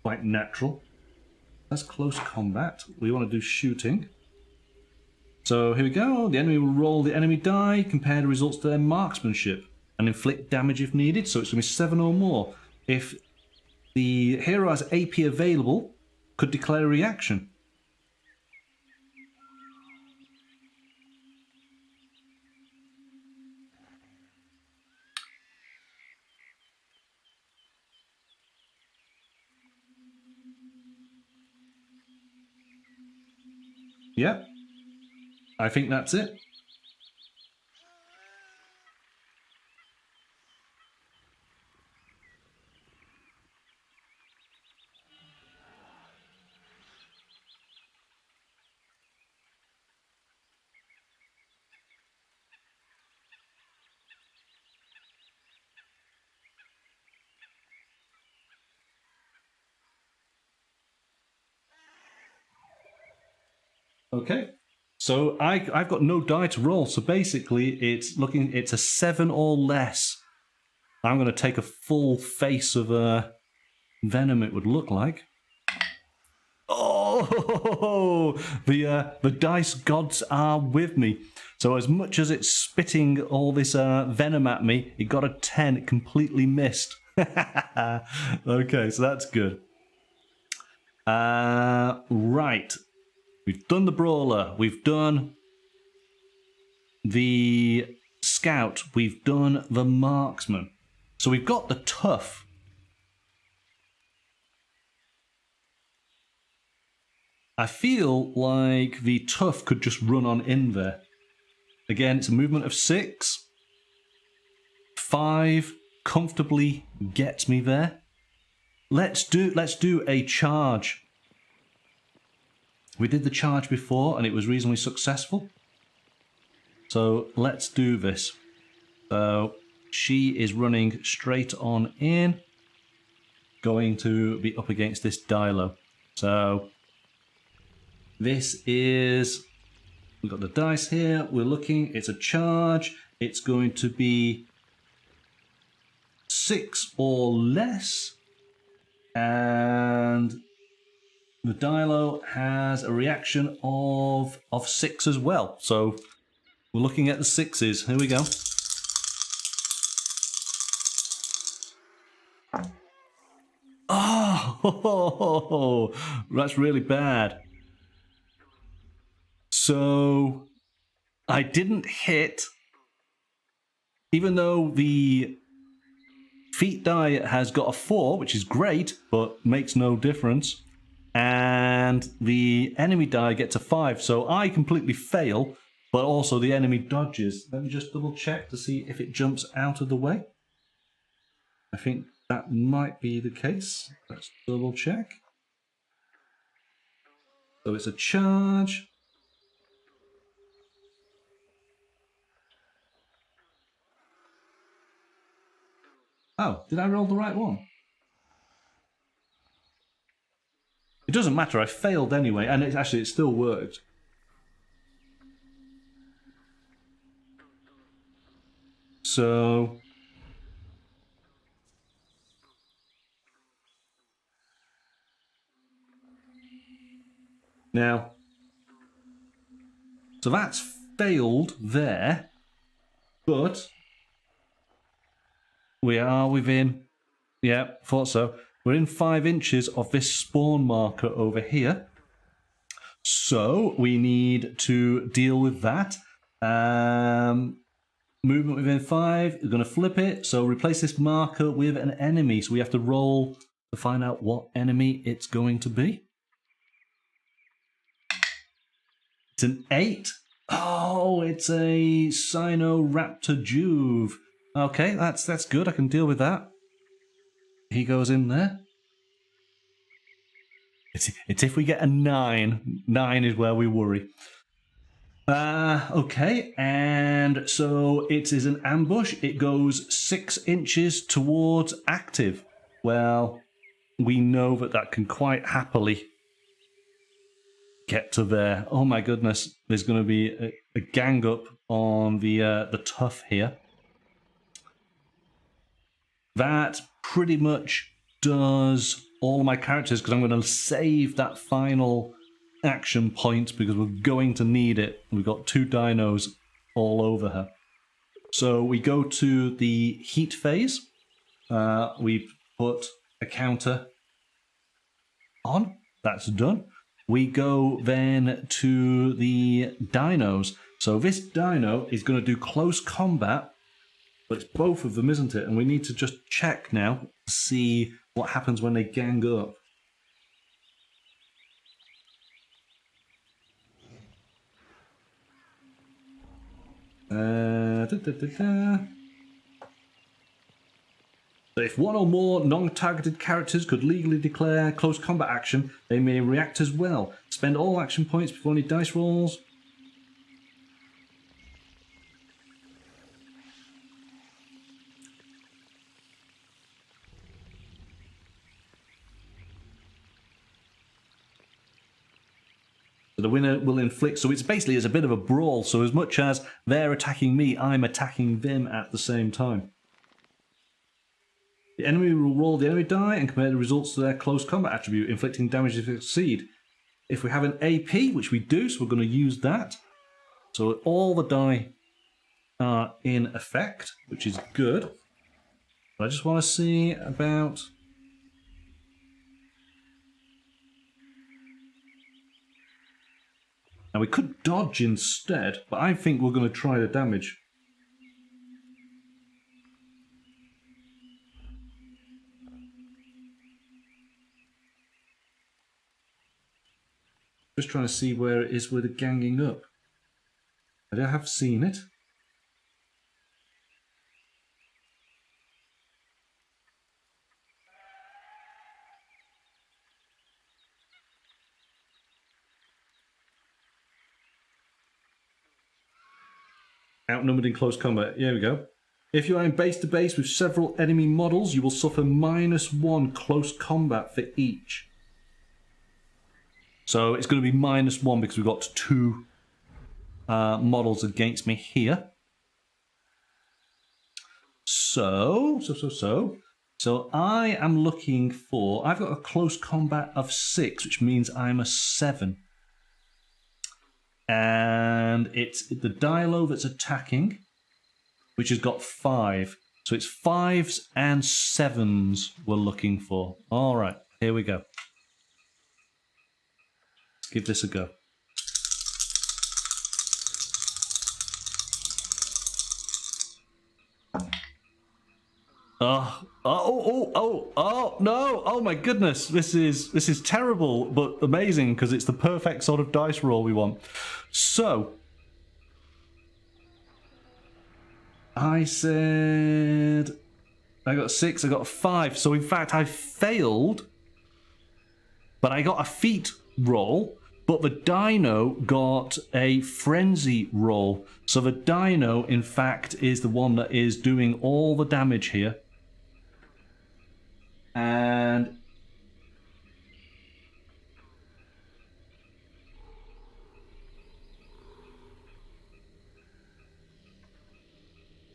quite natural. That's close combat. We want to do shooting. So here we go. The enemy will roll the enemy die, compare the results to their marksmanship, and inflict damage if needed. So it's going to be 7 or more. If the hero has AP available, could declare a reaction. Yep. I think that's it. Okay. So I've got no die to roll. So basically, it's a 7 or less. I'm going to take a full face of venom. It would look like. Oh, the dice gods are with me. So as much as it's spitting all this venom at me, it got a 10. It completely missed. Okay, so that's good. Right. We've done the brawler. We've done the scout. We've done the marksman. So we've got the tough. I feel like the tough could just run on in there. Again, it's a movement of 6. 5 comfortably gets me there. Let's do a charge. We did the charge before and it was reasonably successful. So let's do this. So she is running straight on in. Going to be up against this Dilo. So this is... We've got the dice here. We're looking. It's a charge. It's going to be 6 or less. And the Dilo has a reaction of 6 as well. So we're looking at the 6s. Here we go. Oh, that's really bad. So I didn't hit, even though the feat die has got a 4, which is great, but makes no difference. And the enemy die gets a 5, so I completely fail, but also the enemy dodges. Let me just double check to see if it jumps out of the way. I think that might be the case. Let's double check. So it's a charge. Oh, did I roll the right one? It doesn't matter, I failed anyway, and it still worked. So... Now... So that's failed there, but... We are within... Yeah, thought so. We're in 5 inches of this spawn marker over here. So we need to deal with that. Movement within 5. We're going to flip it. So replace this marker with an enemy. So we have to roll to find out what enemy it's going to be. It's an 8. Oh, it's a Raptor Juve. Okay, that's good. I can deal with that. He goes in there. It's if we get a 9. 9 is where we worry. Okay, and so it is an ambush. It goes 6 inches towards active. Well, we know that can quite happily get to there. Oh my goodness, there's going to be a gang up on the tough here. That pretty much does all of my characters, because I'm going to save that final action point because we're going to need it. We've got 2 dinos all over her. So we go to the heat phase. We put a counter on. That's done. We go then to the dinos. So this dino is going to do close combat, but it's both of them, isn't it? And we need to just check now to see what happens when they gang up. So if one or more non-targeted characters could legally declare close combat action, they may react as well. Spend all action points before any dice rolls. So the winner will inflict, so it's basically a bit of a brawl, so as much as they're attacking me, I'm attacking them at the same time. The enemy will roll the enemy die and compare the results to their close combat attribute, inflicting damage if they succeed. If we have an AP, which we do, so we're going to use that. So all the die are in effect, which is good. But I just want to see about... Now we could dodge instead, but I think we're going to try the damage. Just trying to see where it is with the ganging up. I have seen it. Outnumbered in close combat. Here we go. If you are in base to base with several enemy models, you will suffer -1 close combat for each. So it's going to be -1 because we've got 2 models against me here. So I am looking for... I've got a close combat of 6, which means I'm a 7. And it's the Dilo that's attacking, which has got 5. So it's 5s and 7s we're looking for. All right, here we go. Let's give this a go. Oh no! Oh my goodness! This is terrible, but amazing because it's the perfect sort of dice roll we want. So I said I got 6. I got 5. So in fact, I failed, but I got a feat roll. But the dino got a frenzy roll. So the dino, in fact, is the one that is doing all the damage here. And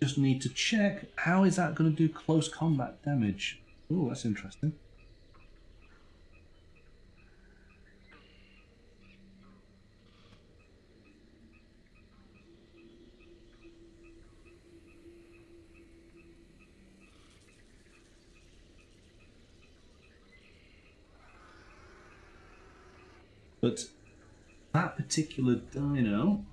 just need to check, how is that going to do close combat damage? Oh, that's interesting. But that particular dino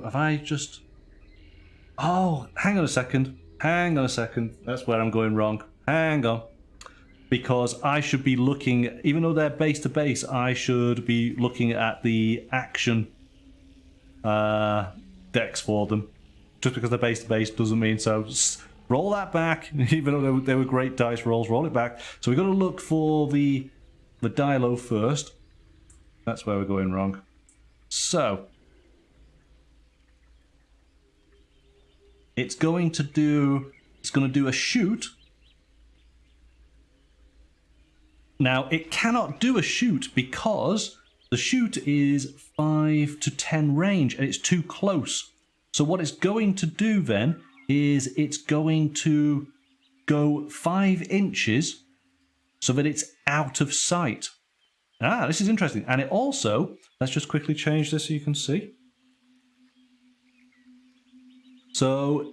have I just... Oh, hang on a second. Hang on a second. That's where I'm going wrong. Hang on. Because I should be looking, even though they're base to base, I should be looking at the action decks for them. Just because they're base to base doesn't mean so. Just roll that back, even though they were great dice rolls. Roll it back. So we've got to look for the Dilo first. That's where we're going wrong. So it's going to do a shoot. Now it cannot do a shoot because the shoot is 5 to 10 range and it's too close. So what it's going to do then is it's going to go 5 inches so that it's out of sight. Ah, this is interesting. And it also, let's just quickly change this so you can see. So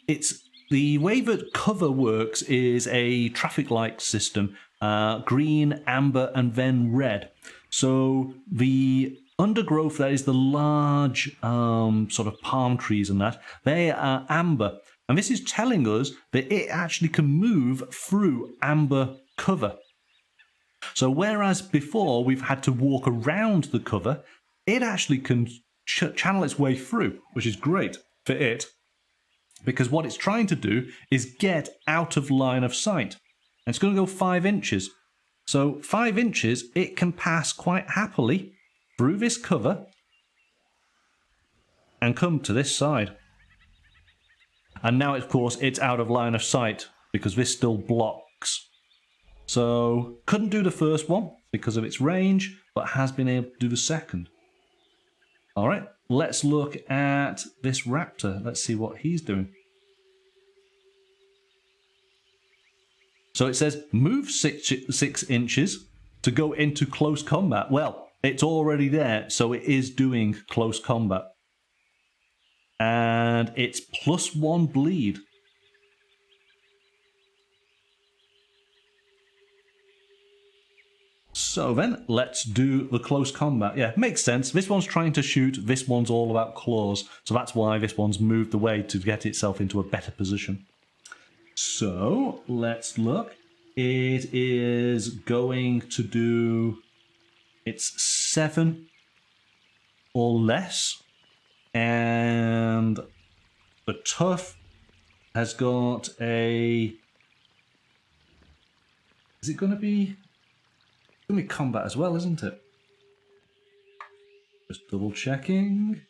it's the way that cover works is a traffic light system, green, amber, and then red. So the undergrowth, that is the large sort of palm trees and that, they are amber. And this is telling us that it actually can move through amber cover. So whereas before we've had to walk around the cover, it actually can channel its way through, which is great for it. Because what it's trying to do is get out of line of sight. And it's going to go 5 inches. So 5 inches, it can pass quite happily through this cover and come to this side. And now, of course, it's out of line of sight because this still blocks. So couldn't do the first one because of its range, but has been able to do the second. All right, let's look at this raptor. Let's see what he's doing. So it says move 6 inches to go into close combat. Well, it's already there, so it is doing close combat. And it's +1 bleed. So then, let's do the close combat. Yeah, makes sense. This one's trying to shoot, this one's all about claws. So that's why this one's moved away to get itself into a better position. So, let's look. It is going to do... It's 7 or less. And the tough has got a... Is it going to be... It's going to be combat as well, isn't it? Just double checking.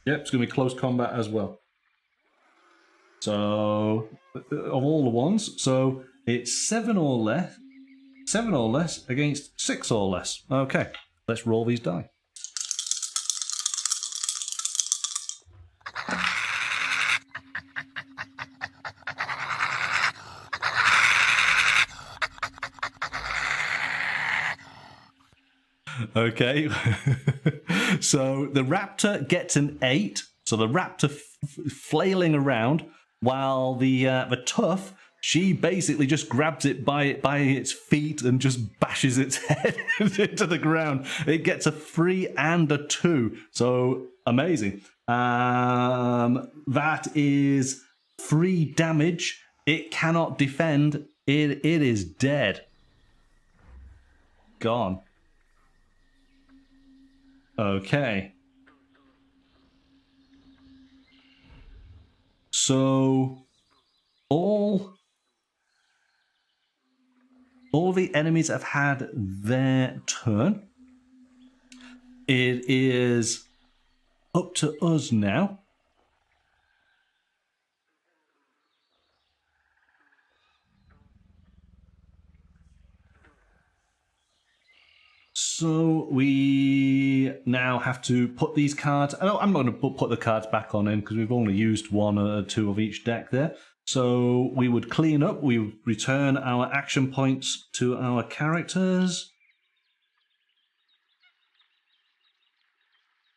Yep, it's going to be close combat as well. So, of all the ones, so it's 7 or less. 7 or less against 6 or less. Okay, let's roll these die. Okay, so the raptor gets an 8. So the raptor flailing around, while the tough, she basically just grabs it by its feet and just bashes its head into the ground. It gets a 3 and a 2. So amazing. That is 3 damage. It cannot defend. It is dead. Gone. Okay. So all the enemies have had their turn. It is up to us now. So we now have to put these cards... Oh, I'm not going to put the cards back on in because we've only used 1 or 2 of each deck there. So we would clean up. We would return our action points to our characters.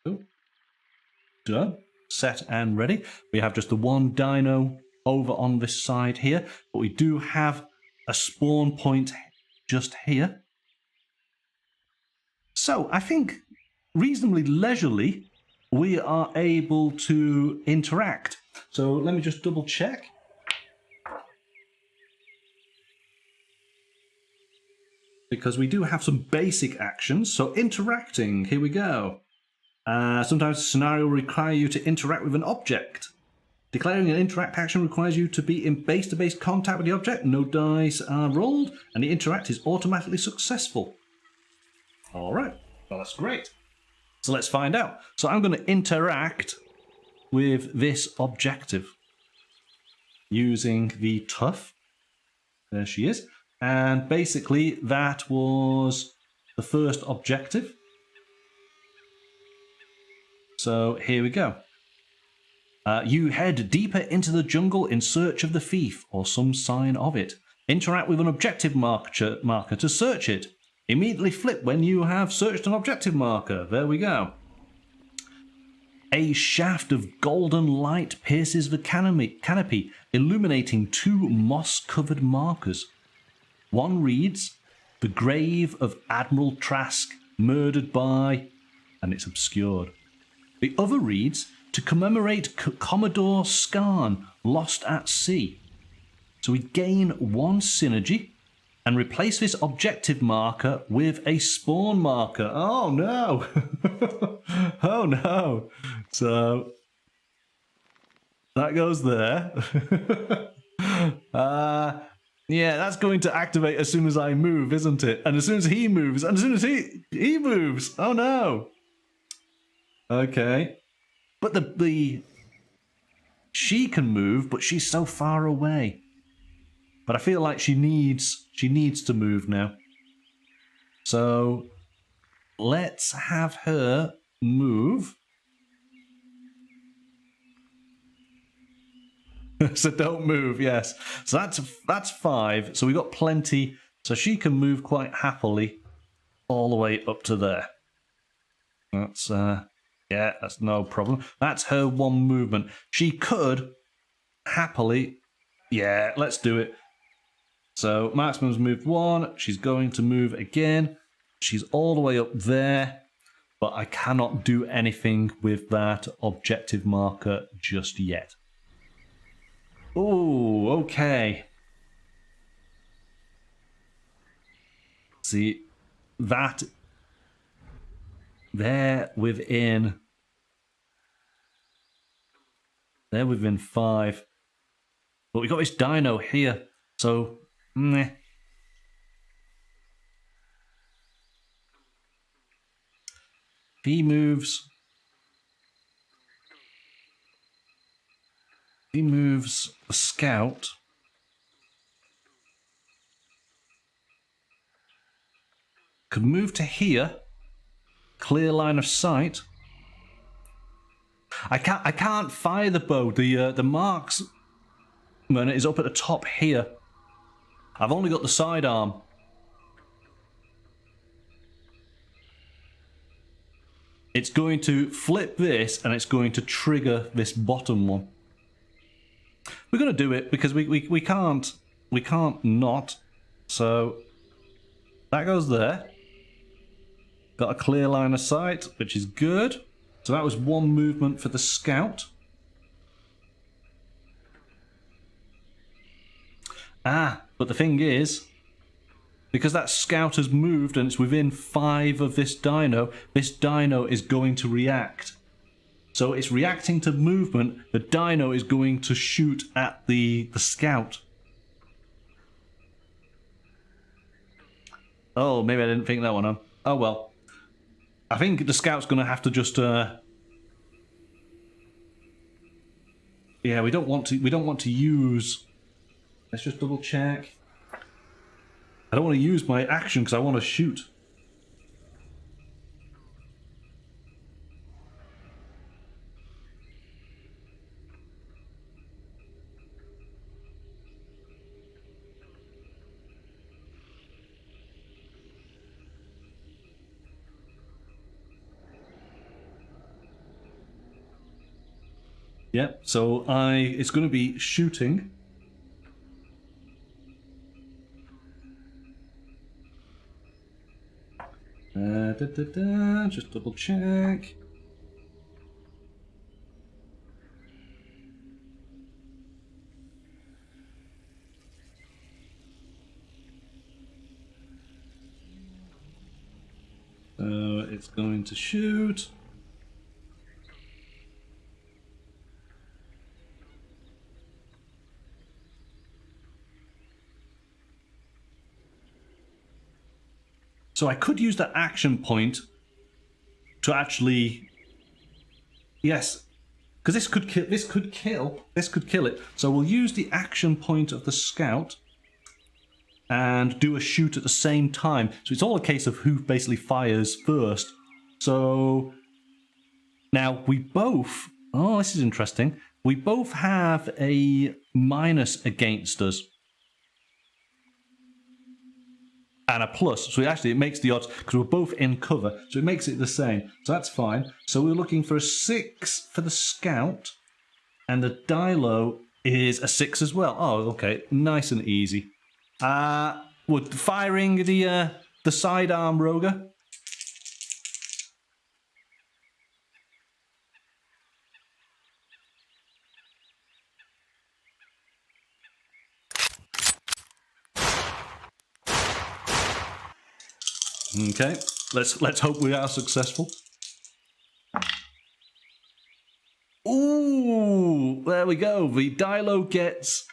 Oh. Done. Set and ready. We have just the 1 dino over on this side here. But we do have a spawn point just here. So, I think reasonably leisurely, we are able to interact. So, let me just double check. Because we do have some basic actions. So, interacting, here we go. Sometimes the scenario will require you to interact with an object. Declaring an interact action requires you to be in base-to-base contact with the object. No dice are rolled, and the interact is automatically successful. All right, well, that's great. So let's find out. So I'm going to interact with this objective using the tough. There she is. And basically that was the first objective. So here we go. You head deeper into the jungle in search of the thief or some sign of it. Interact with an objective marker to search it. Immediately flip when you have searched an objective marker. There we go. A shaft of golden light pierces the canopy, illuminating 2 moss-covered markers. One reads, "The grave of Admiral Trask, murdered by..." and it's obscured. The other reads, "To commemorate Commodore Scarn, lost at sea." So we gain 1 synergy and replace this objective marker with a spawn marker. Oh no! Oh no! So that goes there. Yeah, that's going to activate as soon as I move, isn't it? And as soon as he moves, and as soon as he moves. Oh no! Okay, but she can move, but she's so far away. But I feel like she needs to move now. So let's have her move. So don't move, yes. So that's 5. So we got plenty. So she can move quite happily all the way up to there. That's yeah, that's no problem. That's her 1 movement. She could happily, yeah, let's do it. So Marksman's moved 1. She's going to move again. She's all the way up there, but I cannot do anything with that objective marker just yet. Oh, okay. See, that they're within 5. But we got this dino here, so meh. He moves a scout. Could move to here. Clear line of sight. I can't fire the bow. The marksman is up at the top here. I've only got the sidearm. It's going to flip this and it's going to trigger this bottom one. We're going to do it because we can't not. So that goes there. Got a clear line of sight, which is good. So that was 1 movement for the scout. But the thing is, because that scout has moved and it's within 5 of this dino is going to react. So it's reacting to movement. The dino is going to shoot at the scout. Oh, maybe I didn't think that one on. Oh well. I think the scout's going to have to just yeah, we don't want to use. Let's just double check. I don't want to use my action because I want to shoot. Yep, so it's going to be shooting. Just double check. So it's going to shoot. So I could use that action point to actually, yes, because this could kill it. So we'll use the action point of the scout and do a shoot at the same time. So it's all a case of who basically fires first. So now we both, oh, this is interesting. We both have a minus against us. and a plus. So it makes the odds, because we're both in cover, so it makes it the same. So that's fine. So we're looking for a 6 for the scout, and the dilo is a 6 as well. Oh, okay. Nice and easy. We're firing the sidearm roger. Okay, let's hope we are successful. Ooh, there we go. The dilo gets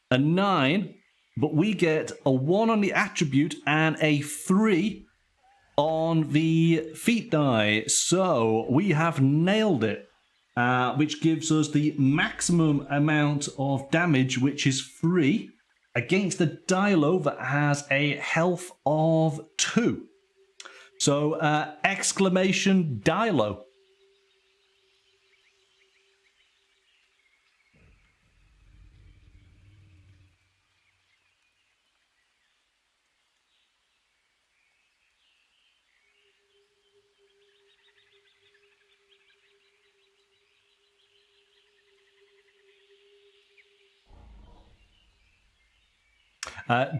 a 9, but we get a 1 on the attribute and a 3 on the feat die. So we have nailed it, which gives us the maximum amount of damage, which is 3, against the dilo that has a health of 2. So, exclamation dilo.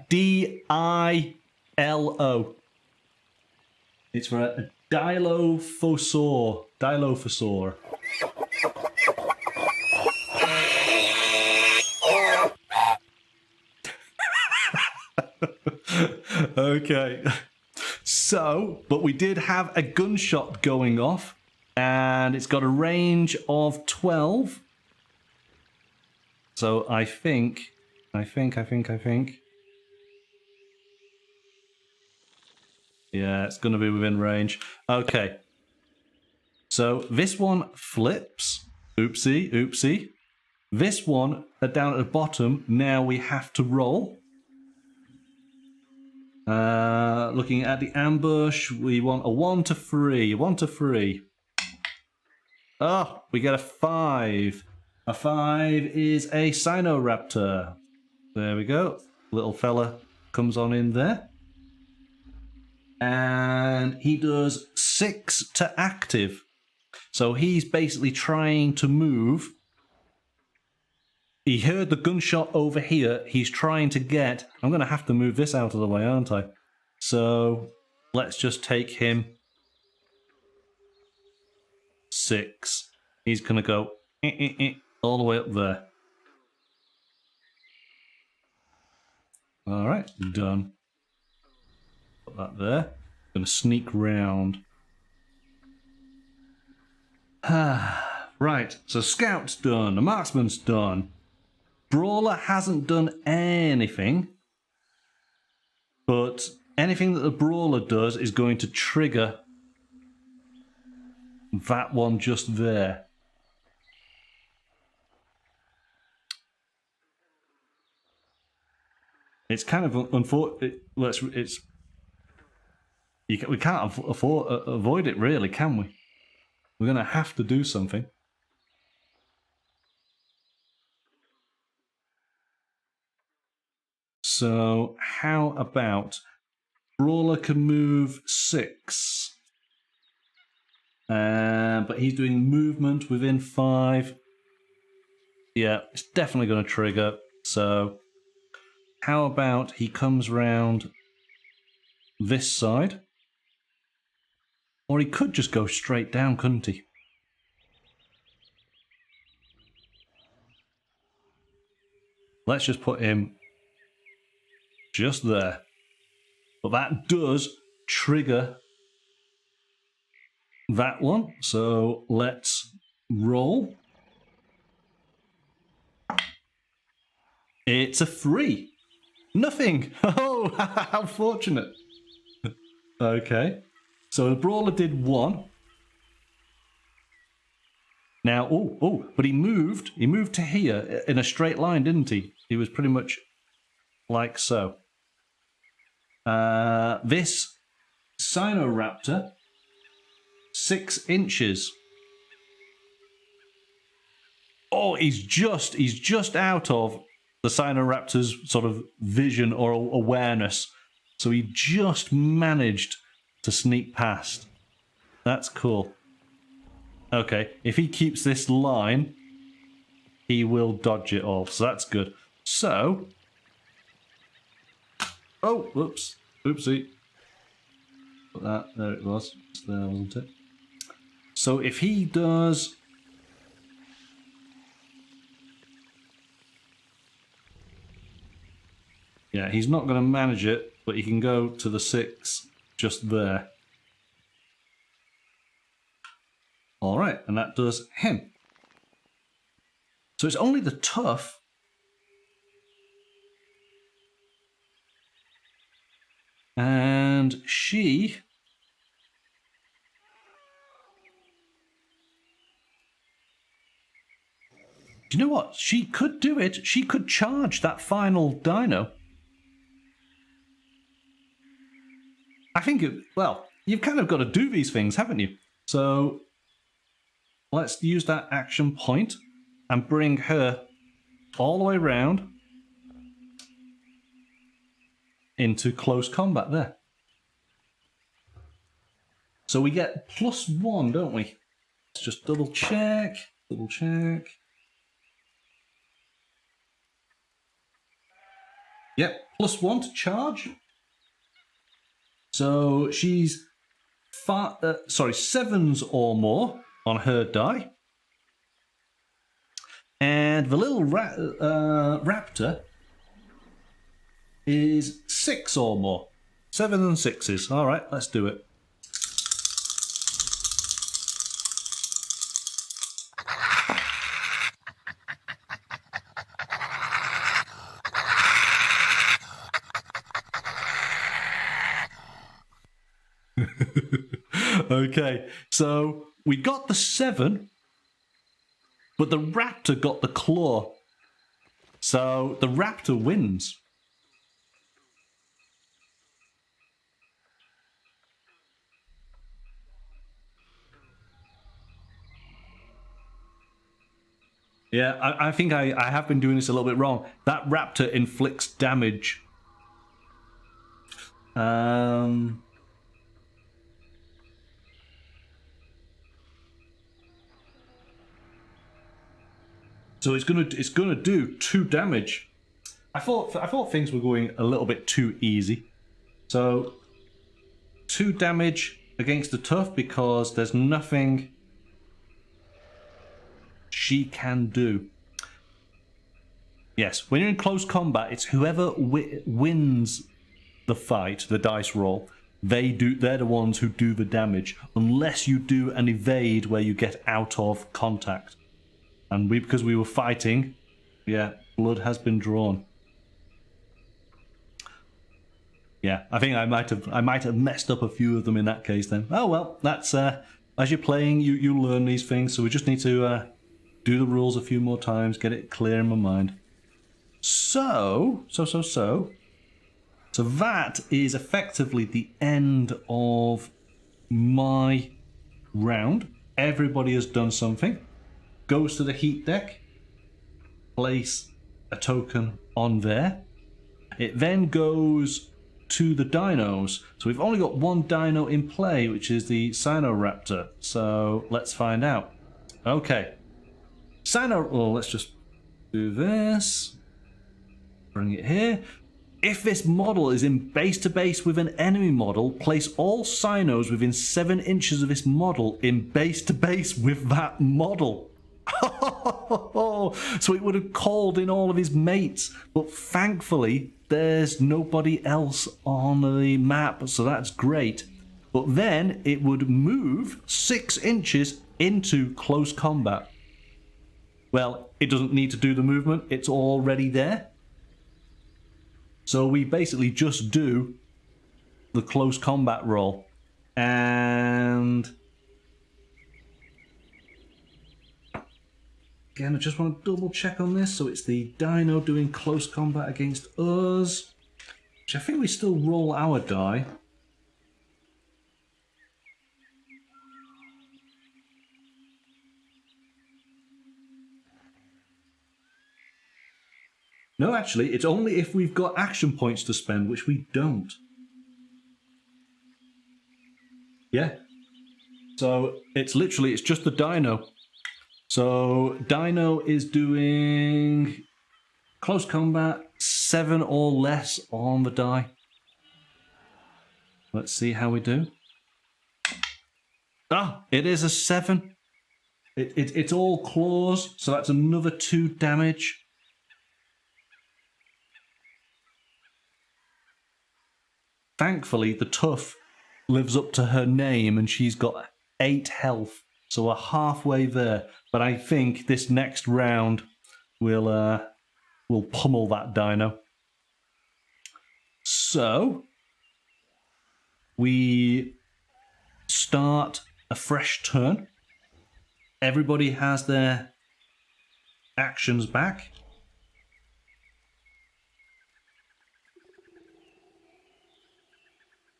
D-I-L-O. It's for a Dilophosaur. Dilophosaur. Okay. So, but we did have a gunshot going off, and it's got a range of 12. So I think. Yeah, it's going to be within range. Okay. So this one flips. Oopsie, oopsie. This one, down at the bottom, now we have to roll. Looking at the ambush, we want a 1 to 3. 1 to 3. Oh, we get a 5. A 5 is a Sinoraptor. There we go. Little fella comes on in there. And he does 6 to active. So he's basically trying to move. He heard the gunshot over here. He's trying to get... I'm going to have to move this out of the way, aren't I? So let's just take him 6. He's going to go all the way up there. All right, done. Put that there. Gonna sneak round. Right, so scout's done, the marksman's done. Brawler hasn't done anything, but anything that the brawler does is going to trigger that one just there. It's kind of unfortunate. We can't avoid it, really, can we? We're going to have to do something. So, how about Brawler can move 6, but he's doing movement within 5. Yeah, it's definitely going to trigger. So, how about he comes round this side? Or he could just go straight down, couldn't he? Let's just put him just there. But that does trigger that one. So let's roll. It's a 3. Nothing. Oh, how fortunate. Okay. So the brawler did 1. Now, but he moved to here in a straight line, didn't he? He was pretty much like so. This Sinoraptor, 6 inches. Oh, he's just out of the Sinoraptor's sort of vision or awareness. So he just managed to sneak past. That's cool. Okay, if he keeps this line, he will dodge it all. So that's good. So... Oh, whoops. Oopsie. Put that, there it was. It's there, wasn't it? So if he does... Yeah, he's not going to manage it, but he can go to the 6 just there. Alright, and that does him. So it's only the tough. And she... Do you know what? She could do it. She could charge that final dino. I think, well, you've kind of got to do these things, haven't you? So let's use that action point and bring her all the way around into close combat there. So we get +1, don't we? Let's just double check. Yep, +1 to charge. So she's 7s or more on her die. And the little raptor is 6 or more. 7s and 6s. All right, let's do it. Okay, so we got the 7, but the raptor got the claw. So the raptor wins. Yeah, I think I have been doing this a little bit wrong. That raptor inflicts damage. So it's gonna do 2 damage. I thought things were going a little bit too easy. So 2 damage against the tough because there's nothing she can do. Yes, when you're in close combat, it's whoever wins the fight, the dice roll. They're the ones who do the damage, unless you do an evade where you get out of contact. And because we were fighting, yeah, blood has been drawn. Yeah, I think I might have messed up a few of them in that case then. Oh well, that's as you're playing, you learn these things. So we just need to do the rules a few more times, get it clear in my mind. So that is effectively the end of my round. Everybody has done something. Goes to the heat deck, place a token on there. It then goes to the dinos. So we've only got 1 dino in play, which is the Sinoraptor. So let's find out. Okay. Well, let's just do this. Bring it here. If this model is in base-to-base with an enemy model, place all Sinos within 7 inches of this model in base-to-base with that model. So it would have called in all of his mates, but thankfully there's nobody else on the map, so that's great. But then it would move 6 inches into close combat. Well, it doesn't need to do the movement, it's already there. So we basically just do the close combat roll. And again, I just want to double check on this. So it's the dino doing close combat against us, which I think we still roll our die. No, actually, it's only if we've got action points to spend, which we don't. Yeah. So it's literally, it's just the dino. So dino is doing close combat, 7 or less on the die. Let's see how we do. Ah, it is a 7. It's all claws, so that's another 2 damage. Thankfully, the tough lives up to her name, and she's got 8 health, so we're halfway there. But I think this next round will pummel that dino. So we start a fresh turn. Everybody has their actions back.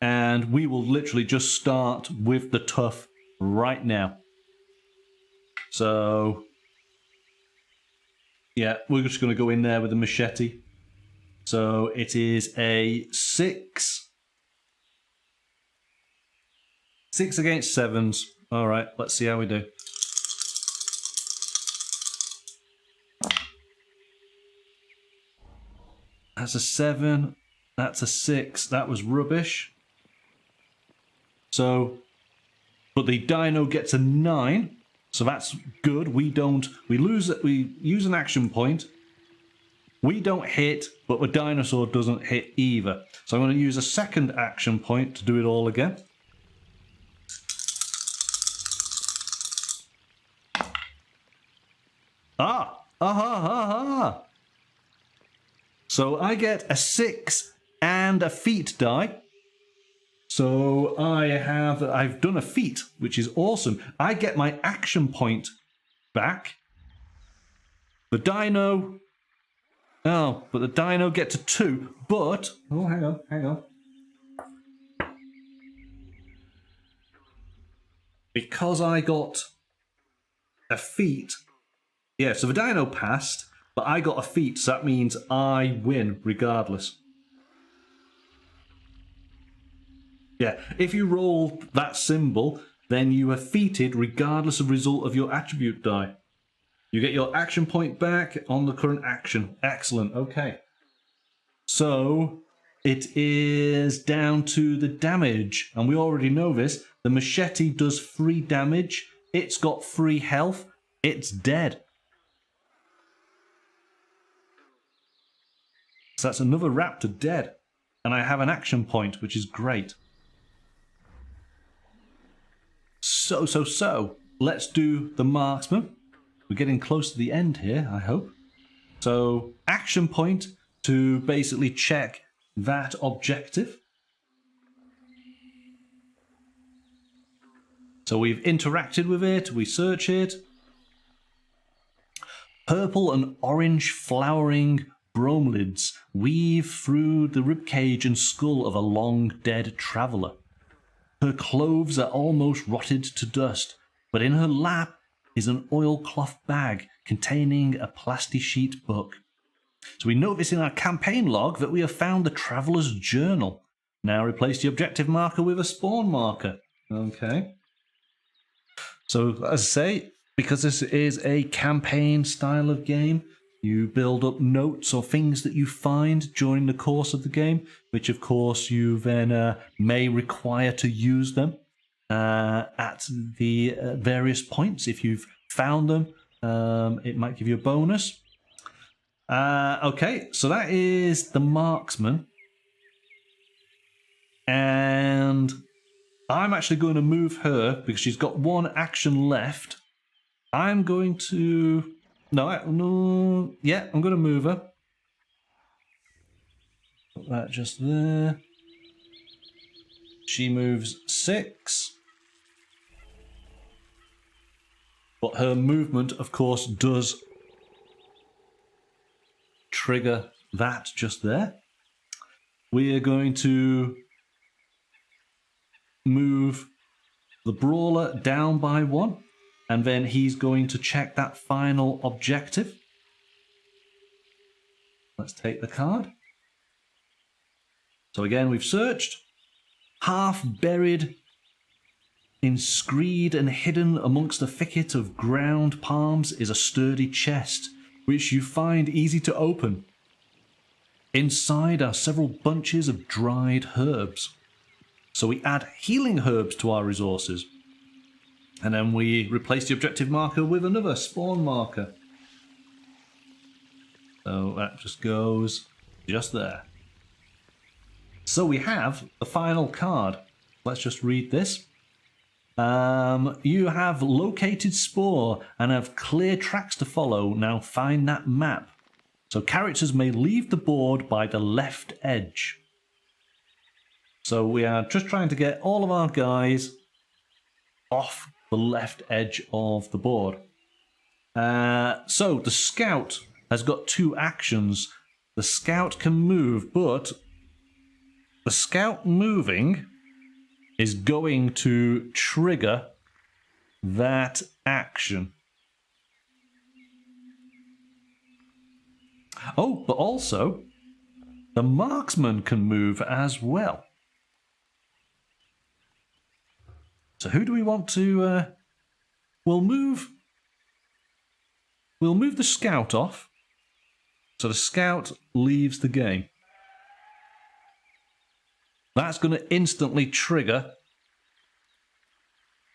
And we will literally just start with the tough right now. So, yeah, we're just going to go in there with a machete. So it is a 6. 6 against 7s. All right, let's see how we do. That's a 7. That's a 6. That was rubbish. So, but the dino gets a 9. So that's good. We use an action point. We don't hit, but the dinosaur doesn't hit either. So I'm going to use a second action point to do it all again. So I get a 6 and a feat die. So I've done a feat, which is awesome. I get my action point back. The dino... Oh, but the dino gets a 2, but... Oh, hang on. Because I got a feat... Yeah, so the dino passed, but I got a feat, so that means I win regardless. Yeah, if you roll that symbol, then you are feated regardless of result of your attribute die. You get your action point back on the current action. Excellent, okay. So, it is down to the damage, and we already know this. The machete does 3 damage, it's got 3 health, it's dead. So that's another raptor dead. And I have an action point, which is great. So, let's do the marksman. We're getting close to the end here, I hope. So, action point to basically check that objective. So we've interacted with it, we search it. Purple and orange flowering bromelids weave through the ribcage and skull of a long dead traveller. Her clothes are almost rotted to dust, but in her lap is an oilcloth bag containing a plastisheet book. So we notice in our campaign log that we have found the traveller's journal. Now replace the objective marker with a spawn marker. Okay. So as I say, because this is a campaign style of game, you build up notes or things that you find during the course of the game, which of course you then may require to use them at the various points. If you've found them, it might give you a bonus. Okay, so that is the marksman. And I'm actually going to move her because she's got 1 action left. I'm going to... No, yeah, I'm going to move her. Put that just there. She moves 6. But her movement, of course, does trigger that just there. We are going to move the brawler down by 1. And then he's going to check that final objective. Let's take the card. So again, we've searched. Half buried Inscreed and hidden amongst a thicket of ground palms is a sturdy chest, which you find easy to open. Inside are several bunches of dried herbs. So we add healing herbs to our resources. And then we replace the objective marker with another spawn marker. So that just goes just there. So we have the final card. Let's just read this. You have located Spore and have clear tracks to follow. Now find that map. So characters may leave the board by the left edge. So we are just trying to get all of our guys off the left edge of the board. So the scout has got 2 actions. The scout can move, but the scout moving is going to trigger that action. Oh, but also the marksman can move as well. So who do we want to... We'll move the scout off. So the scout leaves the game. That's going to instantly trigger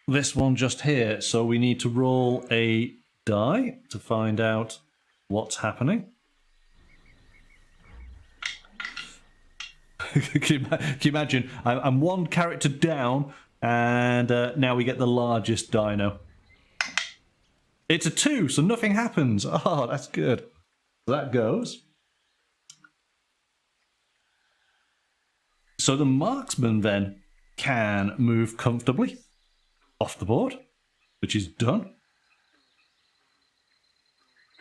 this one just here. So we need to roll a die to find out what's happening. Can you imagine? I'm 1 character down, and now we get the largest dino. It's a 2, so nothing happens. Oh, that's good. So that goes. So the marksman then can move comfortably off the board, which is done.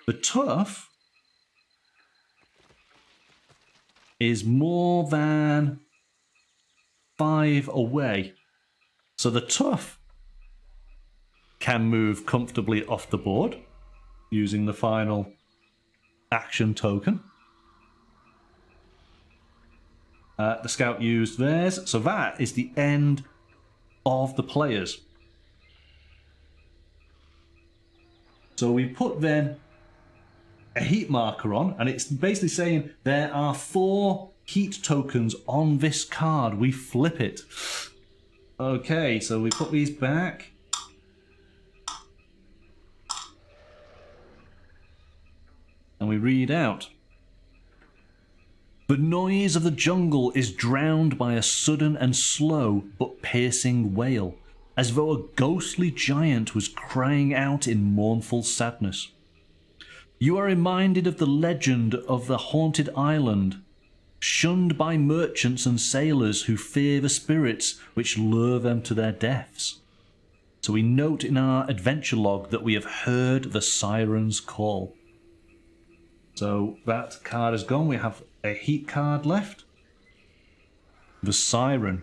The tough is more than 5 away. So the tough can move comfortably off the board using the final action token. The scout used theirs, so that is the end of the players. So we put then a heat marker on, and it's basically saying there are 4 heat tokens on this card. We flip it. Okay, so we put these back. And we read out. The noise of the jungle is drowned by a sudden and slow but piercing wail, as though a ghostly giant was crying out in mournful sadness. You are reminded of the legend of the haunted island, shunned by merchants and sailors who fear the spirits which lure them to their deaths. So we note in our adventure log that we have heard the siren's call. So that card is gone. We have a heat card left. The siren.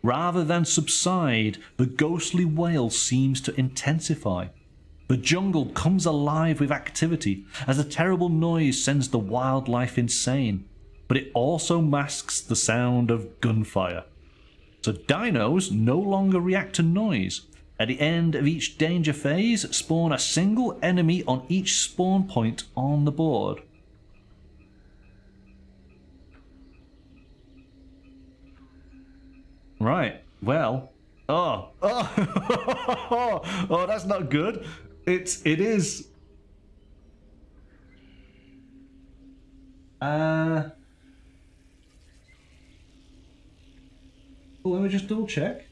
Rather than subside, the ghostly wail seems to intensify. The jungle comes alive with activity as a terrible noise sends the wildlife insane, but it also masks the sound of gunfire. So dinos no longer react to noise. At the end of each danger phase, spawn a single enemy on each spawn point on the board. Right, well, oh, that's not good. It is. Well, let me just double check.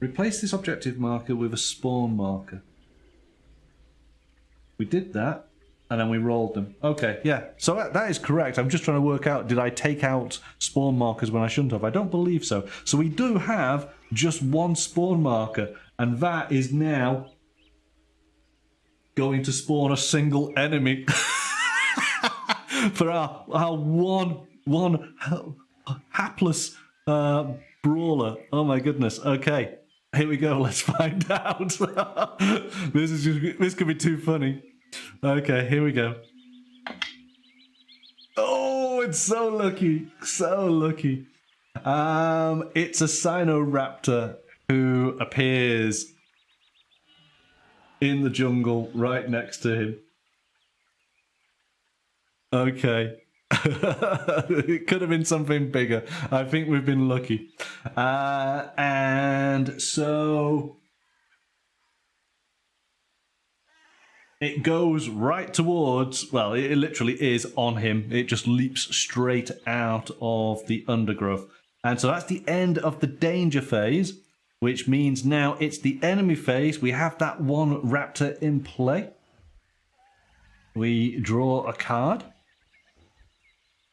Replace this objective marker with a spawn marker. We did that, and then we rolled them. Okay, yeah, so that is correct. I'm just trying to work out, did I take out spawn markers when I shouldn't have? I don't believe so. So we do have just 1 spawn marker, and that is now going to spawn a single enemy for our one hapless brawler. Oh my goodness. Okay, here we go. Let's find out. This could be too funny. Okay, here we go. Oh, it's so lucky. So lucky. It's a Sinoraptor who appears in the jungle right next to him. Okay. It could have been something bigger. I think we've been lucky. And so it goes right towards, well, it literally is on him. It just leaps straight out of the undergrowth. And so that's the end of the danger phase, which means now it's the enemy phase. We have that one raptor in play. We draw a card.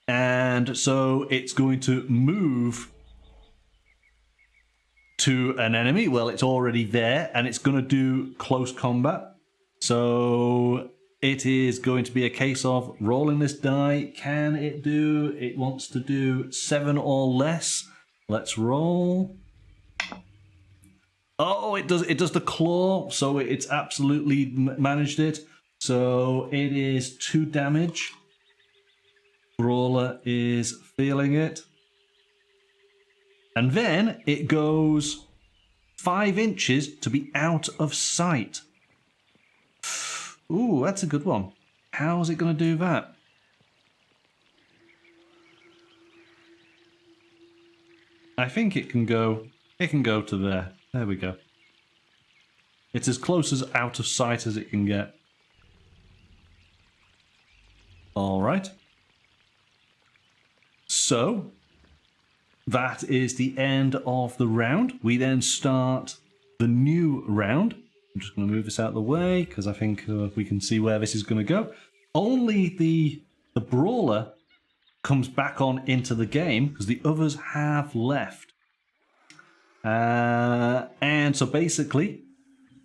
And so it's going to move to an enemy. Well, it's already there, and it's going to do close combat. So it is going to be a case of rolling this die. Can it do? It wants to do 7 or less. Let's roll. Oh, it does the claw, so it's absolutely managed it. So it is 2 damage. Brawler is feeling it. And then it goes 5 inches to be out of sight. Ooh, that's a good one. How's it going to do that? I think it can go to there. There we go. It's as close as out of sight as it can get. All right. So, that is the end of the round. We then start the new round. I'm just going to move this out of the way because I think we can see where this is going to go. Only the brawler comes back on into the game because the others have left. And so basically,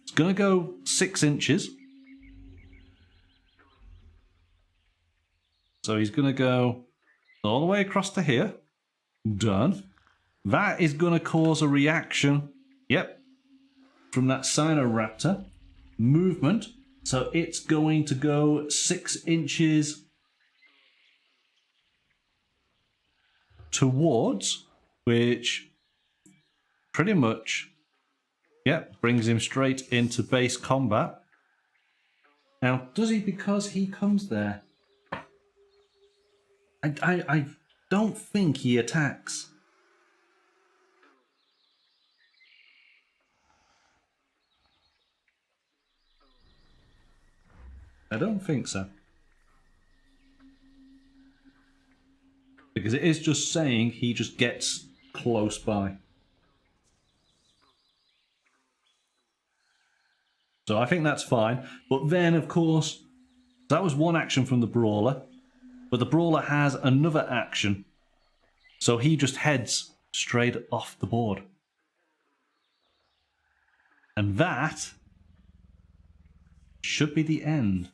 it's going to go 6 inches. So he's going to go all the way across to here. Done. That is going to cause a reaction. Yep. From that Sinoraptor. Movement. So it's going to go 6 inches towards, which pretty much, yep, brings him straight into base combat. Now, does he because he comes there? I don't think he attacks. I don't think so. Because it is just saying he just gets close by. So I think that's fine. But then, of course, that was one action from the brawler. But the brawler has another action. So he just heads straight off the board. And that should be the end.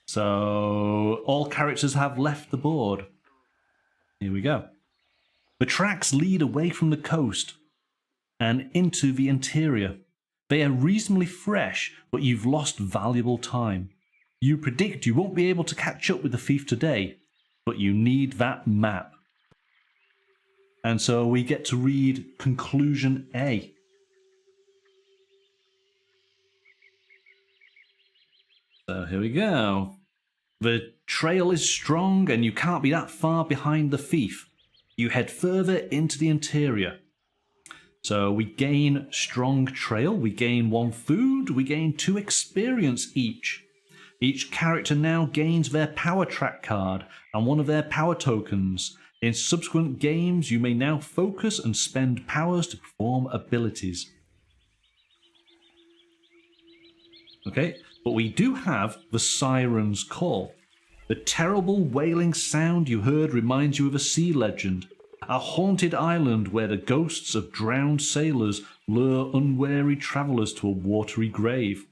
So all characters have left the board. Here we go. The tracks lead away from the coast and into the interior. They are reasonably fresh, but you've lost valuable time. You predict you won't be able to catch up with the thief today, but you need that map. And so we get to read conclusion A. So here we go. The trail is strong and you can't be that far behind the thief. You head further into the interior. So we gain strong trail, we gain 1 food, we gain 2 experience each. Each character now gains their power track card and 1 of their power tokens. In subsequent games, you may now focus and spend powers to perform abilities. Okay, but we do have the Siren's Call. The terrible wailing sound you heard reminds you of a sea legend. A haunted island where the ghosts of drowned sailors lure unwary travellers to a watery grave.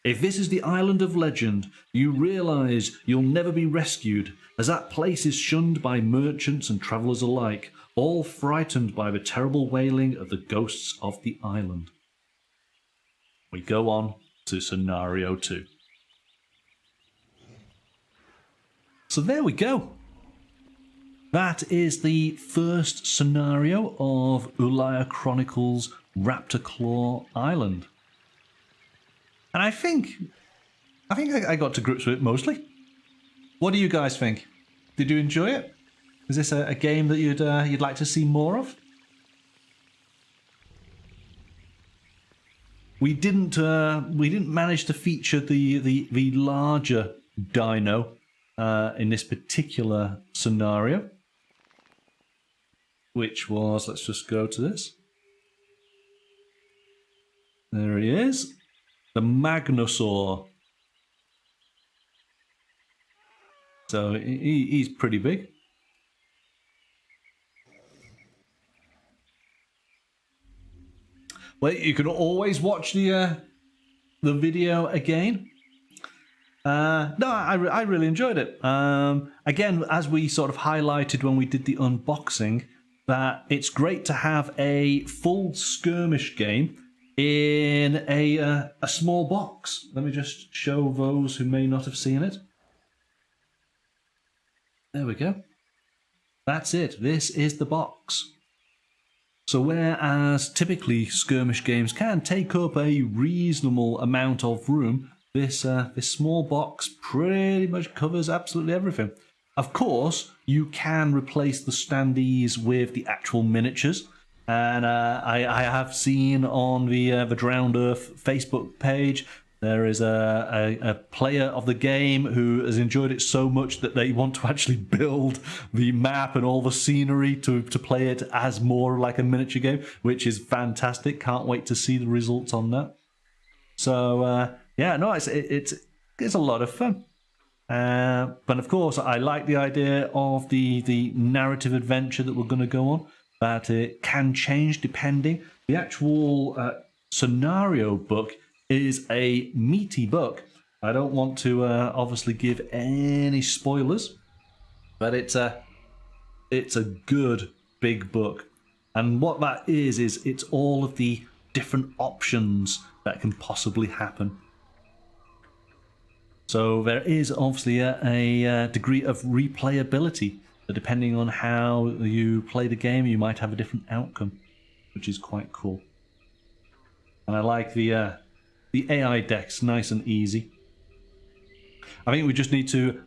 If this is the island of legend, you realise you'll never be rescued, as that place is shunned by merchants and travellers alike, all frightened by the terrible wailing of the ghosts of the island. We go on to scenario 2. So there we go. That is the first scenario of Ulaya Chronicles Raptor Claw Island. And I think I got to grips with it mostly. What do you guys think? Did you enjoy it? Is this a game that you'd like to see more of? We didn't manage to feature the larger dino in this particular scenario, which was, let's just go to this. There he is, the Magnosaur. So he's pretty big. Well, you can always watch the video again. No, I really enjoyed it. Again, as we sort of highlighted when we did the unboxing, that it's great to have a full skirmish game in a small box. Let me just show those who may not have seen it. There we go. That's it. This is the box. So whereas typically skirmish games can take up a reasonable amount of room, this small box pretty much covers absolutely everything. Of course, you can replace the standees with the actual miniatures, and I have seen on the Drowned Earth Facebook page there is a player of the game who has enjoyed it so much that they want to actually build the map and all the scenery to play it as more like a miniature game, which is fantastic. Can't wait to see the results on that. So yeah, no, it's a lot of fun. But of course, I like the idea of the narrative adventure that we're going to go on, that it can change depending. The actual scenario book is a meaty book. I don't want to obviously give any spoilers, but it's a good big book. And what that is it's all of the different options that can possibly happen. So there is obviously a degree of replayability. So depending on how you play the game, you might have a different outcome, which is quite cool. And I like the AI deck's nice and easy. I think we just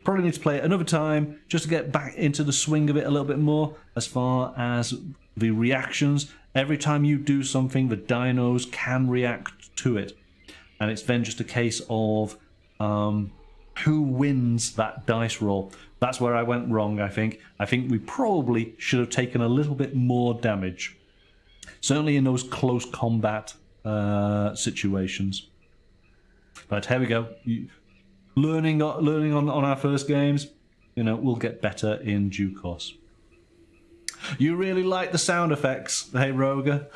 probably need to play it another time just to get back into the swing of it a little bit more. As far as the reactions, every time you do something, the dinos can react to it, and it's then just a case of who wins that dice roll. That's where I went wrong. I think we probably should have taken a little bit more damage, certainly in those close combat situations. But here we go. Learning on our first games, we'll get better in due course. You really like the sound effects, hey Roger?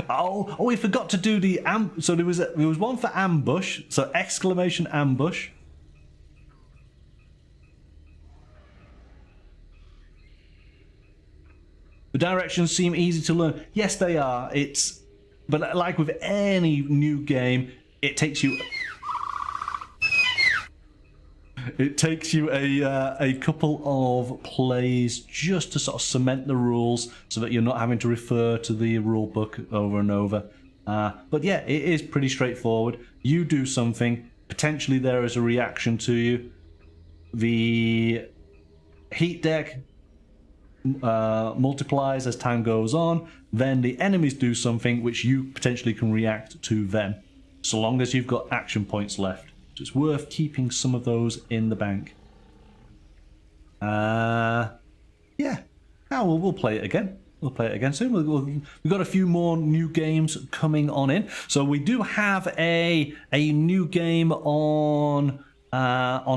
oh, we forgot to do the so there was one for ambush, so exclamation ambush. The directions seem easy to learn. Yes, they are. But like with any new game, it takes you a couple of plays just to sort of cement the rules so that you're not having to refer to the rule book over and over. But yeah, it is pretty straightforward. You do something, potentially there is a reaction to you. The heat deck multiplies as time goes on, then the enemies do something which you potentially can react to them, so long as you've got action points left. So it's worth keeping some of those in the bank. Yeah, we'll play it again. We'll play it again soon. We've got a few more new games coming on in. So we do have a new game on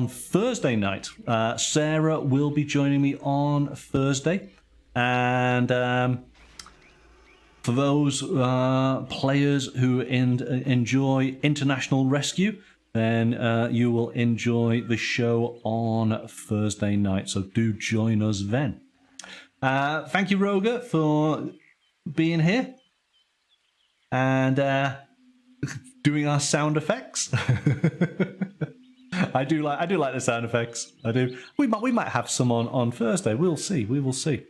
Thursday night. Sarah will be joining me on Thursday, and for those players who enjoy International Rescue, then you will enjoy the show on Thursday night. So do join us then. Thank you, Roger, for being here and doing our sound effects. I do like the sound effects. I do. We might have some on Thursday. We'll see. We will see.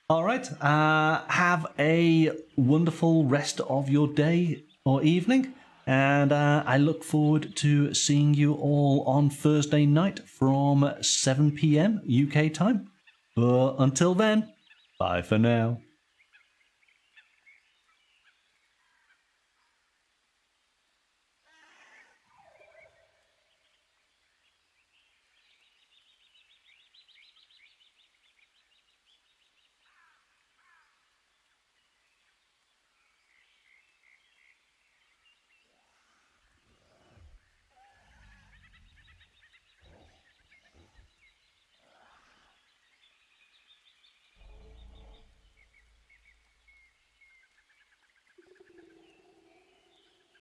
All right. Have a wonderful rest of your day or evening, and I look forward to seeing you all on Thursday night from 7 p.m. UK time. Until then, bye for now.